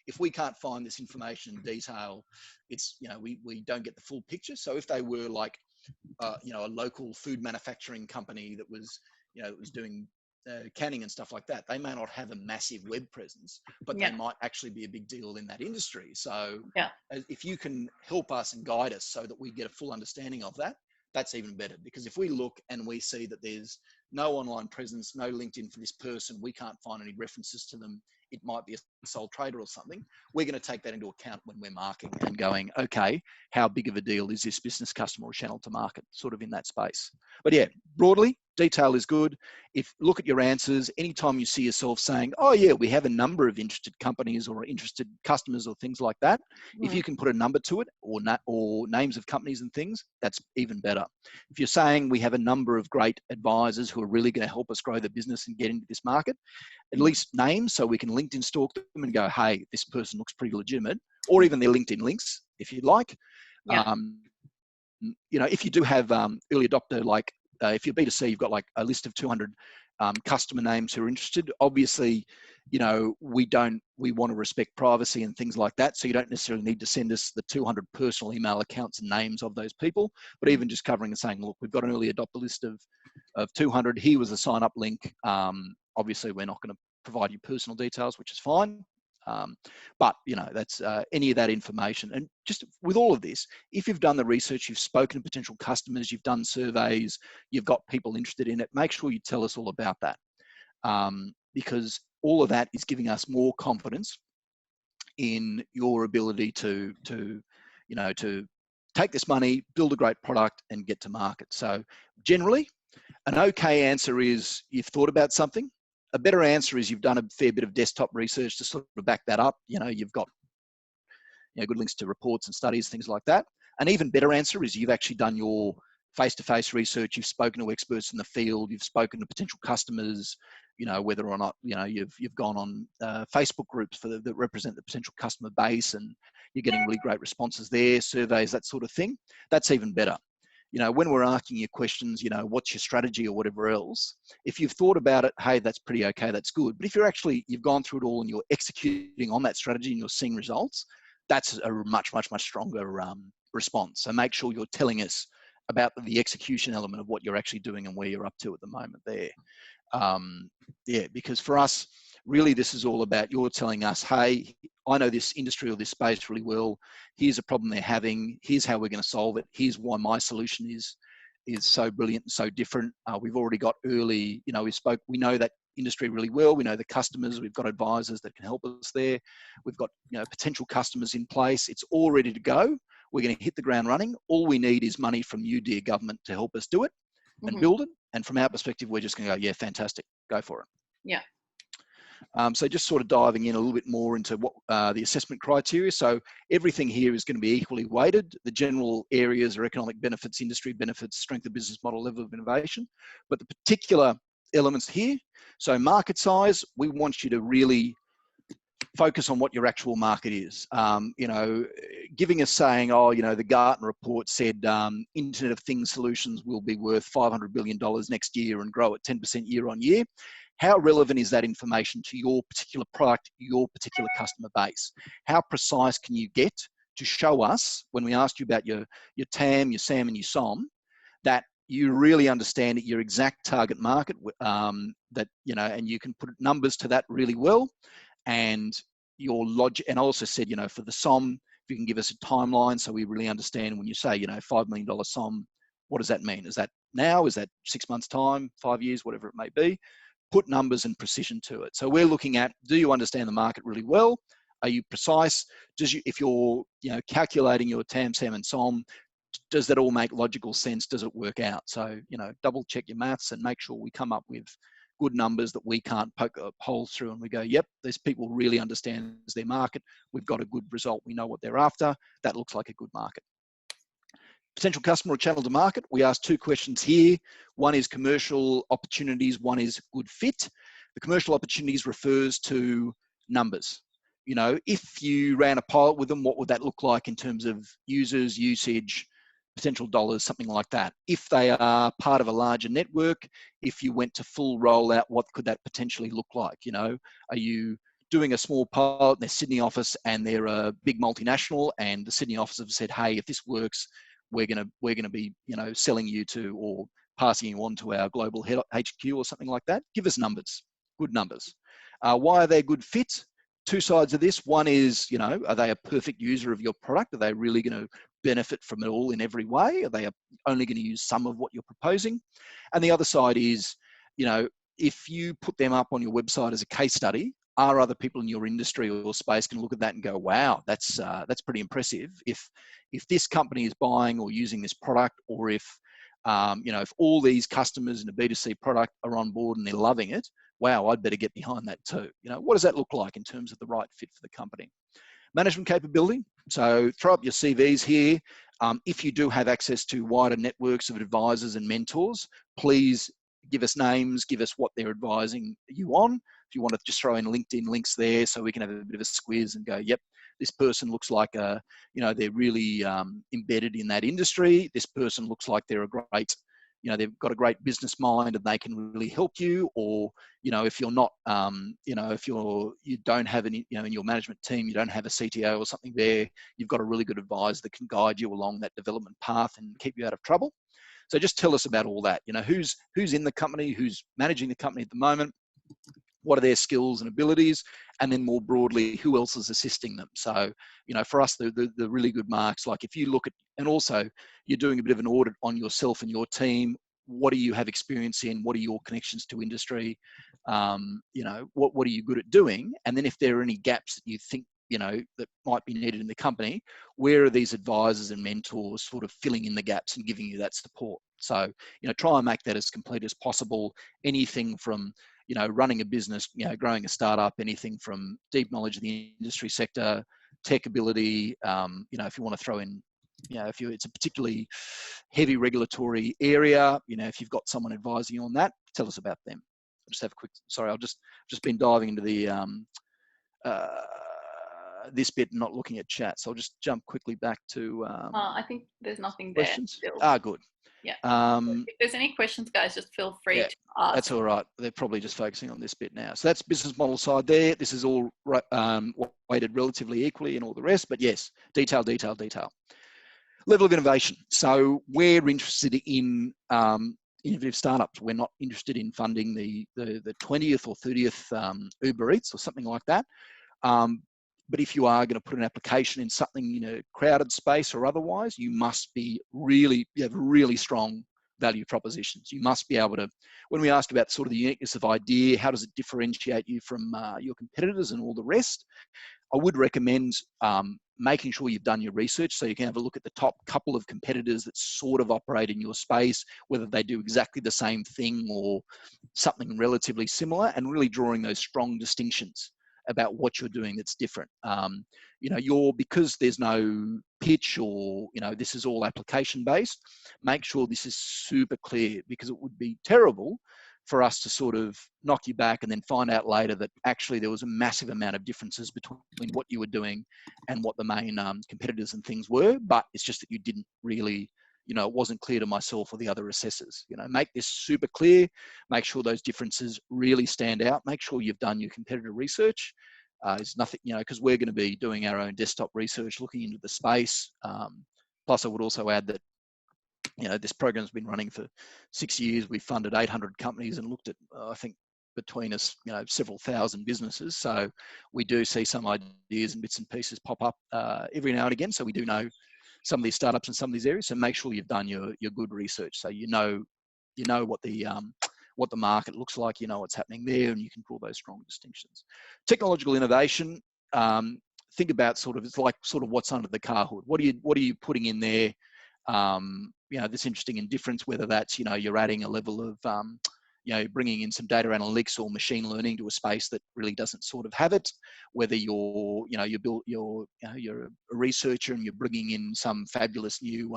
if we can't find this information in detail, it's, we don't get the full picture. So if they were like, a local food manufacturing company that was, that was doing canning and stuff like that, they may not have a massive web presence, but they might actually be a big deal in that industry. So if you can help us and guide us so that we get a full understanding of that, that's even better. Because if we look and we see that there's no online presence, no LinkedIn for this person, we can't find any references to them, it might be a sole trader or something, we're going to take that into account when we're marking and going, okay, how big of a deal is this business customer or channel to market, sort of in that space. But yeah, broadly, detail is good. If look at your answers, anytime you see yourself saying, oh yeah, we have a number of interested companies or interested customers or things like that, if you can put a number to it or names of companies and things, that's even better. If you're saying we have a number of great advisors who are really going to help us grow the business and get into this market, at least names so we can LinkedIn stalk them and go, hey, this person looks pretty legitimate, or even their LinkedIn links if you'd like. If you do have early adopter, like if you're B2C, you've got like a list of 200 customer names who are interested. Obviously, we want to respect privacy and things like that. So you don't necessarily need to send us the 200 personal email accounts and names of those people, but even just covering and saying, look, we've got an early adopter list of 200. Here was a sign up link. Obviously, we're not going to provide you personal details, which is fine. But that's any of that information. And just with all of this, if you've done the research, you've spoken to potential customers, you've done surveys, you've got people interested in it, make sure you tell us all about that, because all of that is giving us more confidence in your ability to take this money, build a great product, and get to market. So generally, an okay answer is you've thought about something. A better answer is you've done a fair bit of desktop research to sort of back that up. You've got good links to reports and studies, things like that. An even better answer is you've actually done your face-to-face research. You've spoken to experts in the field. You've spoken to potential customers. Whether or not you've gone on Facebook groups that represent the potential customer base, and you're getting really great responses there, surveys, that sort of thing. That's even better. When we're asking you questions, what's your strategy or whatever else, if you've thought about it, hey, that's pretty okay, that's good. But if you've gone through it all and you're executing on that strategy and you're seeing results, that's a much, much, much stronger response. So make sure you're telling us about the execution element of what you're actually doing and where you're up to at the moment there. Because for us, really, this is all about you're telling us, hey, I know this industry or this space really well. Here's a problem they're having. Here's how we're going to solve it. Here's why my solution is so brilliant and so different. We've already got early, we know that industry really well. We know the customers. We've got advisors that can help us there. We've got potential customers in place. It's all ready to go. We're going to hit the ground running. All we need is money from you, dear government, to help us do it and build it. And from our perspective, we're just going to go, yeah, fantastic, go for it. Yeah. So just sort of diving in a little bit more into what the assessment criteria. So everything here is going to be equally weighted. The general areas are economic benefits, industry benefits, strength of business model, level of innovation. But the particular elements here, so market size, we want you to really focus on what your actual market is. Giving us saying, oh, the Gartner report said Internet of Things solutions will be worth $500 billion next year and grow at 10% year on year. How relevant is that information to your particular product, your particular customer base? How precise can you get to show us, when we asked you about your TAM, your SAM, and your SOM, that you really understand at your exact target market, and you can put numbers to that really well, and your logic. And I also said, for the SOM, if you can give us a timeline so we really understand when you say, $5 million SOM, what does that mean? Is that now? Is that 6 months' time, 5 years, whatever it may be? Put numbers and precision to it. So we're looking at, do you understand the market really well? Are you precise? If you're calculating your TAM, SAM, and SOM, does that all make logical sense? Does it work out? So, double check your maths and make sure we come up with good numbers that we can't poke holes through and we go, yep, these people really understand their market. We've got a good result. We know what they're after. That looks like a good market. Potential customer or channel to market. We asked 2 questions here. One is commercial opportunities. One is good fit. The commercial opportunities refers to numbers. If you ran a pilot with them, what would that look like in terms of users, usage, potential dollars, something like that? If they are part of a larger network, if you went to full rollout, what could that potentially look like? Are you doing a small pilot in their Sydney office and they're a big multinational, and the Sydney office have said, hey, if this works, we're going to be selling you to or passing you on to our global head HQ or something like that? Give us numbers, good numbers. Why are they a good fit? 2 sides of this. One is, are they a perfect user of your product? Are they really going to benefit from it all in every way? Are they only going to use some of what you're proposing? And the other side is, if you put them up on your website as a case study, are other people in your industry or space can look at that and go, wow, that's pretty impressive. If this company is buying or using this product, or if all these customers in a B2C product are on board and they're loving it, wow, I'd better get behind that too. What does that look like in terms of the right fit for the company? Management capability. So throw up your CVs here. If you do have access to wider networks of advisors and mentors, please give us names, give us what they're advising you on. If you want to just throw in LinkedIn links there so we can have a bit of a squiz and go, yep, this person looks like they're really embedded in that industry. This person looks like they're a great, they've got a great business mind and they can really help you. Or, if you're not, if you don't have any, in your management team, you don't have a CTO or something there, you've got a really good advisor that can guide you along that development path and keep you out of trouble. So just tell us about all that. Who's in the company, who's managing the company at the moment, what are their skills and abilities, and then more broadly, who else is assisting them? So, for us, the really good marks, like if you look at, and also you're doing a bit of an audit on yourself and your team, what do you have experience in? What are your connections to industry? What are you good at doing? And then if there are any gaps that you think, that might be needed in the company, where are these advisors and mentors sort of filling in the gaps and giving you that support? So, try and make that as complete as possible. Anything from, running a business, growing a startup, anything from deep knowledge of the industry sector, tech ability, if you want to throw in, it's a particularly heavy regulatory area, if you've got someone advising you on that, tell us about them. I'll just have a quick, sorry, I've just been diving into the this bit, not looking at chat. So I'll just jump quickly back to I think there's nothing there questions. still. Ah, good. Yeah. Um, If there's any questions, guys, just feel free yeah, to ask. that's all right. They're probably just focusing on this bit now. So that's business model side there. This is all weighted relatively equally and all the rest. But yes, detail, detail, detail. Level of innovation. So we're interested in innovative startups. We're not interested in funding the 20th or 30th Uber Eats or something like that. But if you are going to put an application in something in a crowded space or otherwise, you must be you have really strong value propositions. You must be able to, when we asked about sort of the uniqueness of idea, how does it differentiate you from your competitors and all the rest, I would recommend making sure you've done your research so you can have a look at the top couple of competitors that sort of operate in your space, whether they do exactly the same thing or something relatively similar, and really drawing those strong distinctions about what you're doing that's different. Because there's no pitch or, this is all application based, make sure this is super clear, because it would be terrible for us to sort of knock you back and then find out later that actually there was a massive amount of differences between what you were doing and what the main competitors and things were, but it's just that you didn't really, it wasn't clear to myself or the other assessors. Make this super clear, make sure those differences really stand out, make sure you've done your competitor research. It's nothing, because we're going to be doing our own desktop research, looking into the space. Plus I would also add that this program's been running for 6 years. We've funded 800 companies and looked at, I think, between us, several thousand businesses. So we do see some ideas and bits and pieces pop up every now and again. So we do know some of these startups in some of these areas. So make sure you've done your good research. So you know what the market looks like, what's happening there, and you can draw those strong distinctions. Technological innovation. Think about it's like what's under the car hood. What are you putting in there? This interesting in difference, whether that's, you're adding a level of, bringing in some data analytics or machine learning to a space that really doesn't sort of have it, whether you're a researcher and you're bringing in some fabulous new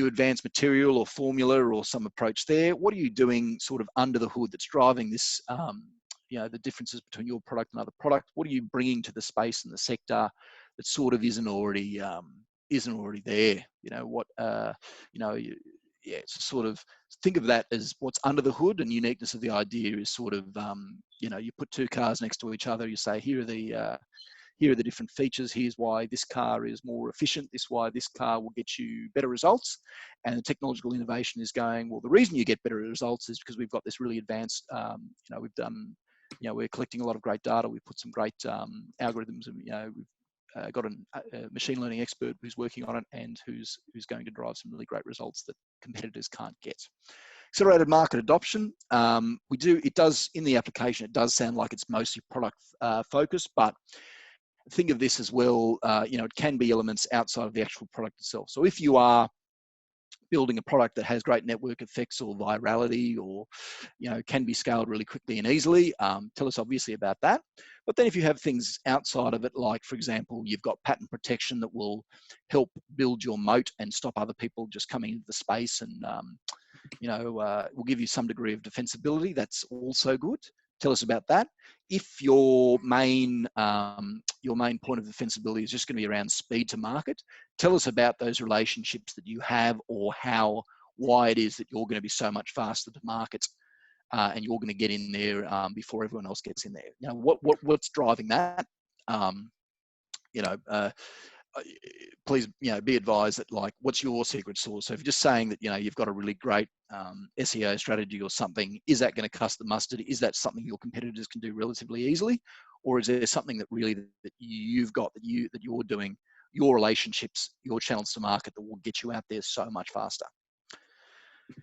advanced material or formula or some approach there. What are you doing sort of under the hood that's driving this, the differences between your product and other product? What are you bringing to the space and the sector that sort of isn't already there? It's sort of, think of that as what's under the hood, and uniqueness of the idea is sort of, you put two cars next to each other, you say, here are the different features. Here's why this car is more efficient. This why this car will get you better results. And the technological innovation is going, well, the reason you get better results is because we've got this really advanced, we've done, we're collecting a lot of great data. We've put some great algorithms, and, we've got a machine learning expert who's working on it and who's going to drive some really great results that competitors can't get. Accelerated market adoption. It does, in the application, it does sound like it's mostly product focused, but think of this as well, it can be elements outside of the actual product itself. So if you are building a product that has great network effects or virality, or can be scaled really quickly and easily, tell us obviously about that. But then if you have things outside of it, like for example, you've got patent protection that will help build your moat and stop other people just coming into the space, and will give you some degree of defensibility, that's also good. Tell us about that. If your main point of defensibility is just going to be around speed to market, tell us about those relationships that you have, or why it is that you're going to be so much faster to market, and you're going to get in there before everyone else gets in there. Now, what's driving that? Please, be advised that, like, what's your secret sauce? So if you're just saying that, you've got a really great SEO strategy or something, is that going to cuss the mustard? Is that something your competitors can do relatively easily? Or is there something that really that you've got, that you're doing, your relationships, your channels to market, that will get you out there so much faster?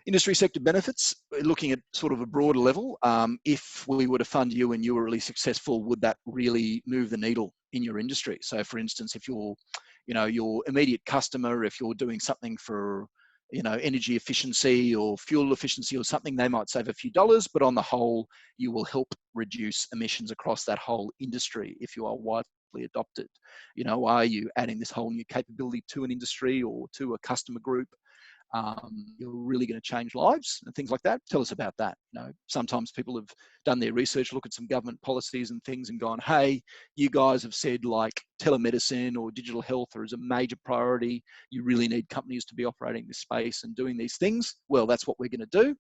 Industry sector benefits, looking at sort of a broader level. If we were to fund you and you were really successful, would that really move the needle in your industry? So for instance, if you're, your immediate customer, if you're doing something for, energy efficiency or fuel efficiency or something, they might save a few dollars, but on the whole, you will help reduce emissions across that whole industry if you are widely adopted. Are you adding this whole new capability to an industry or to a customer group? you're really going to change lives and things like that. Tell us about that. You know, sometimes people have done their research, look at some government policies and things and gone, hey, you guys have said like telemedicine or digital health is a major priority. You really need companies to be operating this space and doing these things. Well, that's what we're going to do.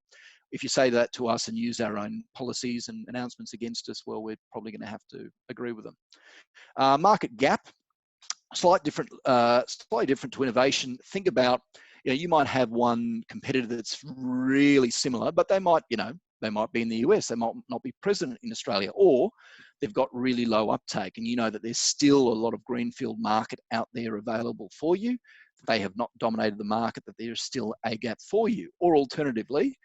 If you say that to us and use our own policies and announcements against us, well, we're probably going to have to agree with them. Market gap, slightly different to innovation. Think about, you know, you might have one competitor that's really similar, but they might, you know, they might be in the US, they might not be present in Australia, or they've got really low uptake, and you know that there's still a lot of greenfield market out there available for you. They have not dominated the market, that there's still a gap for you. Or alternatively,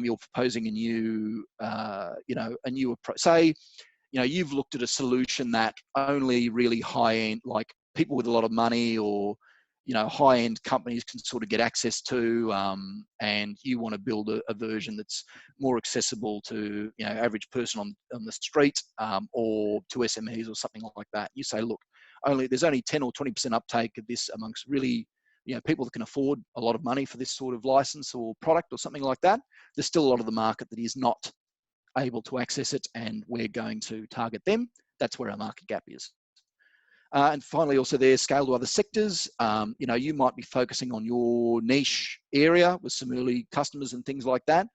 you're proposing a new, you know, a new approach. Say, you know, you've looked at a solution that only really high-end, like people with a lot of money or, you know, high-end companies can sort of get access to, and you want to build a version that's more accessible to, you know, average person on the street, or to SMEs or something like that. You say, look, there's only 10 or 20% uptake of this amongst really, you know, people that can afford a lot of money for this sort of license or product or something like that. There's still a lot of the market that is not able to access it, and we're going to target them. That's where our market gap is. And finally, also there, scale to other sectors. You know, you might be focusing on your niche area with some early customers and things like that,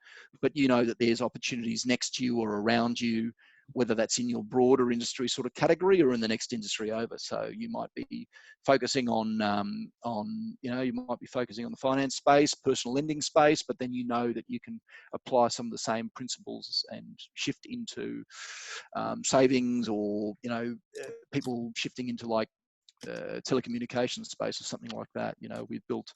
but you know that there's opportunities next to you or around you, whether that's in your broader industry sort of category or in the next industry over. So you might be focusing on you know, you might be focusing on the finance space, personal lending space, but then you know that you can apply some of the same principles and shift into savings, or, you know, people shifting into like telecommunications space or something like that. You know, we've built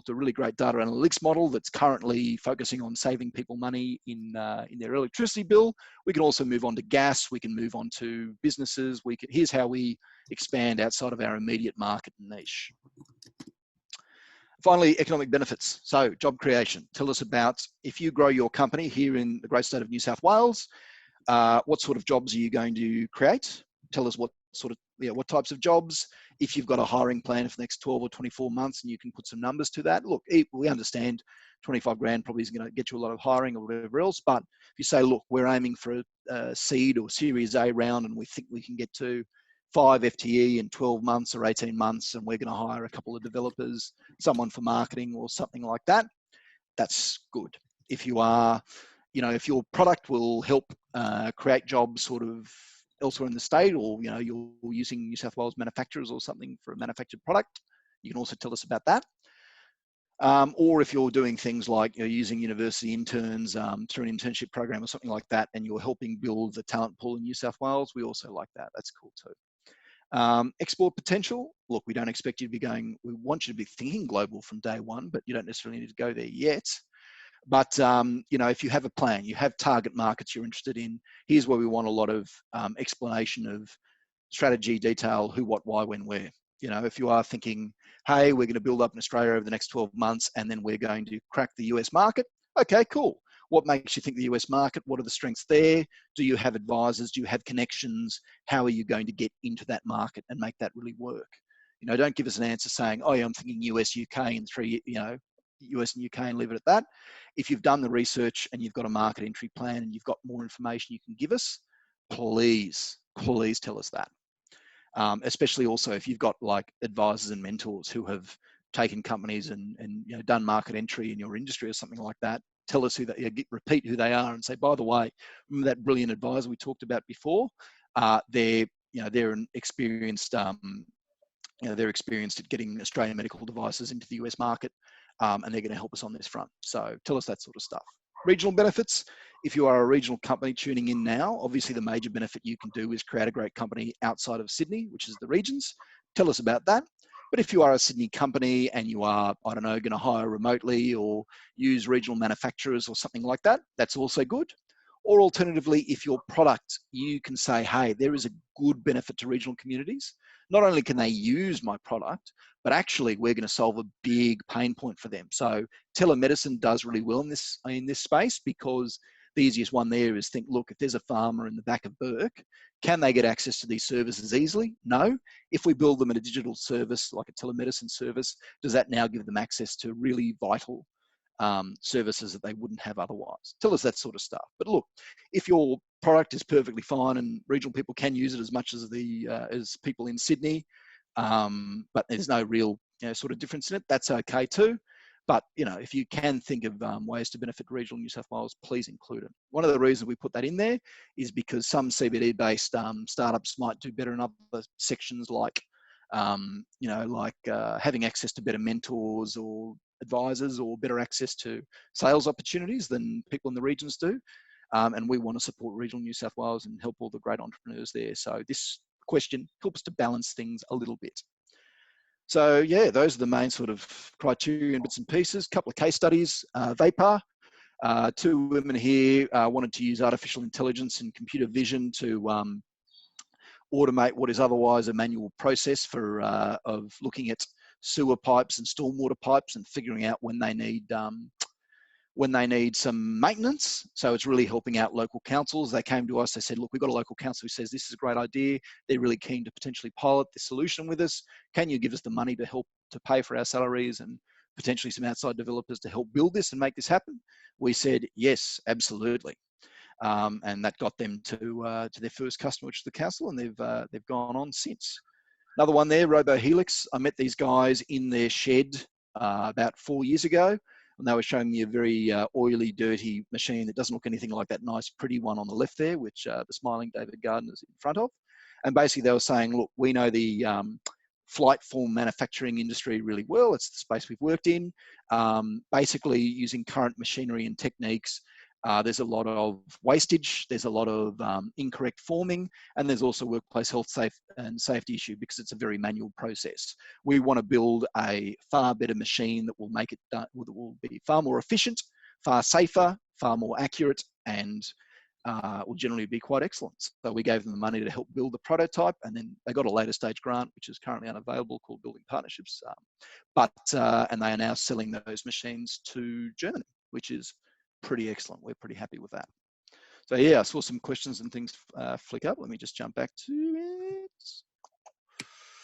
a really great data analytics model that's currently focusing on saving people money in their electricity bill. We can also move on to gas. We can move on to businesses. Here's how we expand outside of our immediate market and niche. Finally, economic benefits. So job creation. Tell us about, if you grow your company here in the great state of New South Wales, what sort of jobs are you going to create? Tell us what types of jobs. If you've got a hiring plan for the next 12 or 24 months and you can put some numbers to that. Look, we understand 25 grand probably is going to get you a lot of hiring or whatever else, but if you say, look, we're aiming for a seed or Series A round and we think we can get to 5 FTE in 12 months or 18 months, and we're going to hire a couple of developers, someone for marketing or something like that, that's good. If you are, you know, if your product will help create jobs sort of elsewhere in the state, or, you know, you're using New South Wales manufacturers or something for a manufactured product, you can also tell us about that. Or if you're doing things like, you're using university interns through an internship program or something like that, and you're helping build the talent pool in New South Wales, we also like that. That's cool too. Export potential. Look, we don't expect you to be going, we want you to be thinking global from day one, but you don't necessarily need to go there yet. But, you know, if you have a plan, you have target markets you're interested in, here's where we want a lot of explanation of strategy, detail, who, what, why, when, where. You know, if you are thinking, hey, we're going to build up in Australia over the next 12 months and then we're going to crack the US market. Okay, cool. What makes you think the US market? What are the strengths there? Do you have advisors? Do you have connections? How are you going to get into that market and make that really work? You know, don't give us an answer saying, oh yeah, I'm thinking US, UK in 3, you know, US and UK and leave it at that. If you've done the research and you've got a market entry plan and you've got more information you can give us, please tell us that. Especially also if you've got like advisors and mentors who have taken companies and you know, done market entry in your industry or something like that. Tell us who they, repeat who they are and say, by the way, remember that brilliant advisor we talked about before? They're an experienced, they're experienced at getting Australian medical devices into the US market, and they're going to help us on this front. So tell us that sort of stuff. Regional benefits. If you are a regional company tuning in now, obviously the major benefit you can do is create a great company outside of Sydney, which is the regions. Tell us about that. But if you are a Sydney company and you are, I don't know, going to hire remotely or use regional manufacturers or something like that, that's also good. Or alternatively, if your product, you can say, hey, there is a good benefit to regional communities. Not only can they use my product, but actually we're going to solve a big pain point for them. So telemedicine does really well in this space because the easiest one there is think, look, if there's a farmer in the back of Burke, can they get access to these services easily? No. If we build them in a digital service, like a telemedicine service, does that now give them access to really vital services that they wouldn't have otherwise? Tell us that sort of stuff. But look, if your product is perfectly fine and regional people can use it as much as as people in Sydney, but there's no real sort of difference in it, that's okay too. But if you can think of ways to benefit regional New South Wales, please include it. One of the reasons we put that in there is because some CBD-based startups might do better in other sections, like having access to better mentors or advisors, or better access to sales opportunities than people in the regions do. And we want to support regional New South Wales and help all the great entrepreneurs there. So this question helps to balance things a little bit. So yeah, those are the main sort of criteria and bits and pieces. A couple of case studies. Vapor, two women here wanted to use artificial intelligence and computer vision to automate what is otherwise a manual process of looking at sewer pipes and stormwater pipes and figuring out when they need some maintenance. So it's really helping out local councils. They came to us, they said, look, we've got a local council who says this is a great idea. They're really keen to potentially pilot this solution with us. Can you give us the money to help to pay for our salaries and potentially some outside developers to help build this and make this happen? We said, yes, absolutely. And that got them to their first customer, which is the council, and they've gone on since. Another one there, RoboHelix. I met these guys in their shed about 4 years ago, and they were showing me a very oily, dirty machine that doesn't look anything like that nice, pretty one on the left there, which the smiling David Gardner's in front of. And basically they were saying, look, we know the flight form manufacturing industry really well. It's the space we've worked in. Basically using current machinery and techniques, there's a lot of wastage, there's a lot of incorrect forming, and there's also workplace health and safety issue because it's a very manual process. We want to build a far better machine that will make it that will be far more efficient, far safer, far more accurate, and will generally be quite excellent. So we gave them the money to help build the prototype, and then they got a later stage grant, which is currently unavailable, called Building Partnerships. And they are now selling those machines to Germany, which is pretty excellent. We're pretty happy with that. So yeah, I saw some questions and things flick up. Let me just jump back to it.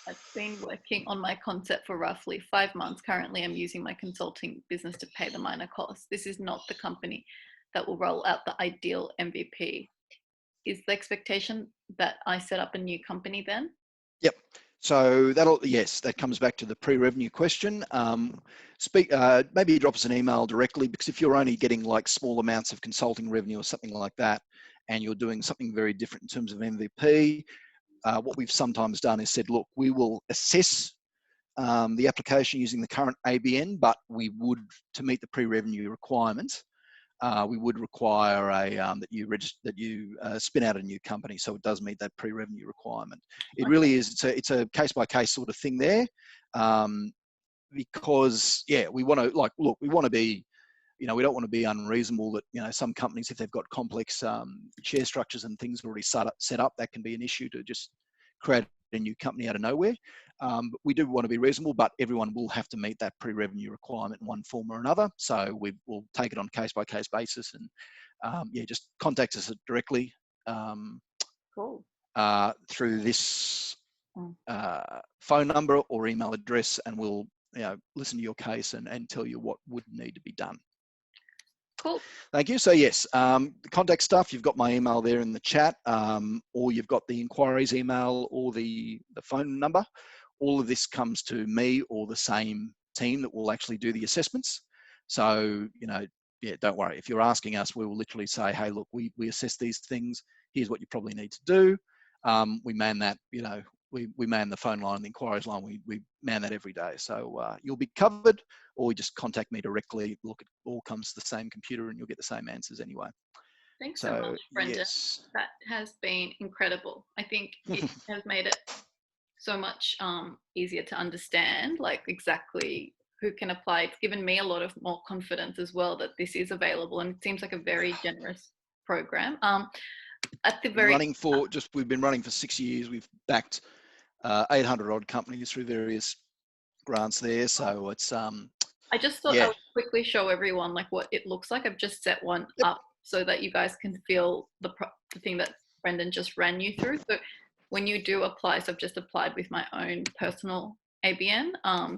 I've been working on my concept for roughly 5 months. Currently, I'm using my consulting business to pay the minor costs. This is not the company that will roll out the ideal MVP. Is the expectation that I set up a new company then? Yep. So yes, that comes back to the pre-revenue question. Maybe drop us an email directly, because if you're only getting like small amounts of consulting revenue or something like that, and you're doing something very different in terms of MVP, what we've sometimes done is said, look, we will assess the application using the current ABN, but we would, to meet the pre-revenue requirements, we would require that you spin out a new company, so it does meet that pre-revenue requirement. It really is. It's a case-by-case sort of thing there, because yeah, we want to we want to be, we don't want to be unreasonable that some companies, if they've got complex share structures and things already set up, that can be an issue to just create a new company out of nowhere. But we do want to be reasonable, but everyone will have to meet that pre-revenue requirement in one form or another. So we'll take it on case-by-case basis, and just contact us directly Cool. through this phone number or email address, and we'll listen to your case and tell you what would need to be done. Cool. Thank you. So yes, the contact stuff, you've got my email there in the chat, or you've got the inquiries email or the phone number. All of this comes to me or the same team that will actually do the assessments. So, don't worry. If you're asking us, we will literally say, hey, look, we assess these things. Here's what you probably need to do. We man that, we man the phone line and the inquiries line. We man that every day. So you'll be covered, or you just contact me directly. Look, it all comes to the same computer and you'll get the same answers anyway. Thanks so much, Brendan. Yes. That has been incredible. I think it has made it so much easier to understand, like exactly who can apply. It's given me a lot of more confidence as well that this is available, and it seems like a very generous program. At the very we've been running for 6 years. We've backed 800 odd companies through various grants there. So it's I just thought I would quickly show everyone like what it looks like. I've just set one up so that you guys can feel the thing that Brendan just ran you through. So when you do apply, so I've just applied with my own personal ABN.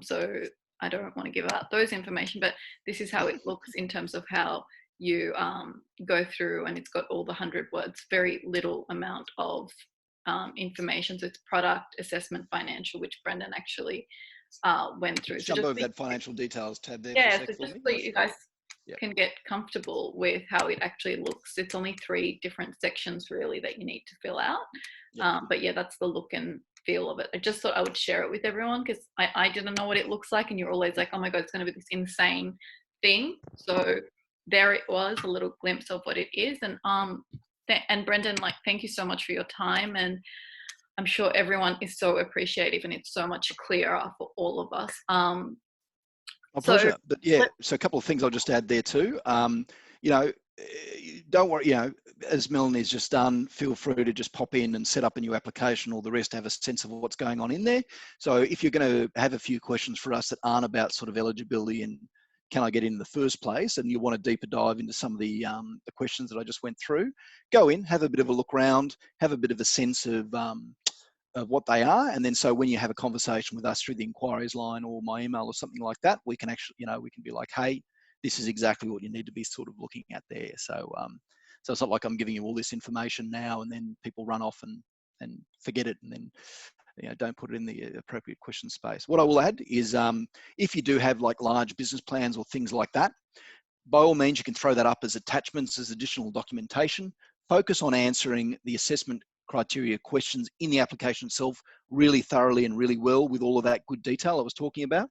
So I don't want to give out those information, but this is how it looks in terms of how you go through, and it's got all the 100 words, very little amount of information. So it's product, assessment, financial, which Brendan actually went through. Just So jump just over that financial details tab there for a yeah, sec so for just me. so you guys Yeah. can get comfortable with how it actually looks. It's only 3 different sections really that you need to fill out. Yeah. But yeah, that's the look and feel of it. I just thought I would share it with everyone because I didn't know what it looks like, and you're always like, oh my God, it's going to be this insane thing. So there it was, a little glimpse of what it is. And Brendan, like, thank you so much for your time. And I'm sure everyone is so appreciative, and it's so much clearer for all of us. My So pleasure. But yeah, so a couple of things I'll just add there too. You know, don't worry, you know, as Melanie's just done, feel free to just pop in and set up a new application, or the rest have a sense of what's going on in there. So if you're going to have a few questions for us that aren't about sort of eligibility and can I get in the first place, and you want a deeper dive into some of the questions that I just went through, go in, have a bit of a look around, have a bit of a sense of what they are, and then so when you have a conversation with us through the inquiries line or my email or something like that, we can actually, you know, we can be like, hey, this is exactly what you need to be sort of looking at there. So so it's not like I'm giving you all this information now and then people run off and forget it, and then, you know, don't put it in the appropriate question space. What I will add is if you do have like large business plans or things like that, by all means, you can throw that up as attachments, as additional documentation. Focus on answering the assessment criteria questions in the application itself really thoroughly and really well with all of that good detail I was talking about.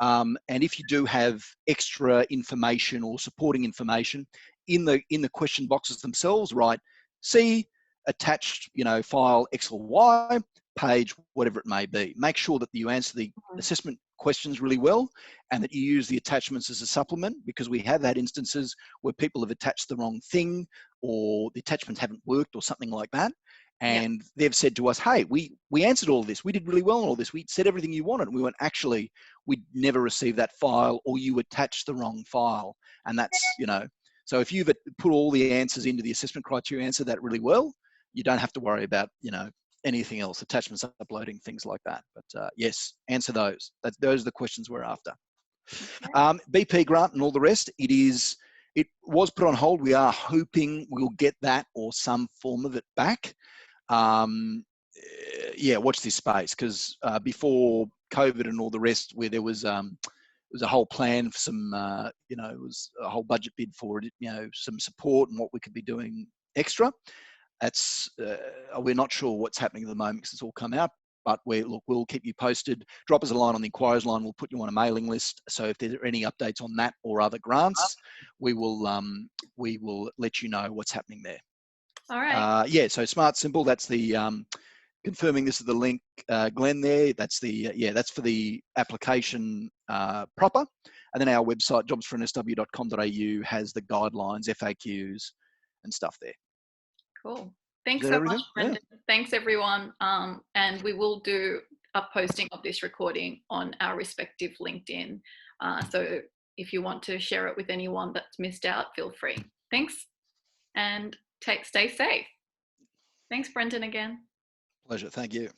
And if you do have extra information or supporting information in the question boxes themselves, right? See attached, you know, file X or Y, page, whatever it may be. Make sure that you answer the assessment questions really well, and that you use the attachments as a supplement, because we have had instances where people have attached the wrong thing, or the attachments haven't worked or something like that. And they've said to us, hey, we answered all this. We did really well on all this. We said everything you wanted. And we went, actually, we never received that file, or you attached the wrong file. And that's, you know, so if you've put all the answers into the assessment criteria, answer that really well, you don't have to worry about, you know, anything else, attachments, uploading, things like that. But yes, answer those. Those are the questions we're after. BP grant and all the rest, it was put on hold. We are hoping we'll get that or some form of it back. Yeah, watch this space, because before COVID and all the rest, where there was a whole plan for some, you know, it was a whole budget bid for, you know, some support and what we could be doing extra. That's we're not sure what's happening at the moment because it's all come out. But we'll keep you posted. Drop us a line on the inquiries line. We'll put you on a mailing list. So if there are any updates on that or other grants, we will let you know what's happening there. all right. Yeah. So smart, simple. That's the confirming. This is the link, Glenn. There. That's the that's for the application proper. And then our website jobsfornsw.com.au has the guidelines, FAQs, and stuff there. Cool. Thanks so much, Brendan. Yeah. Thanks, everyone. And we will do a posting of this recording on our respective LinkedIn. So if you want to share it with anyone that's missed out, feel free. Thanks, and stay safe. Thanks, Brendan, again. Pleasure. Thank you.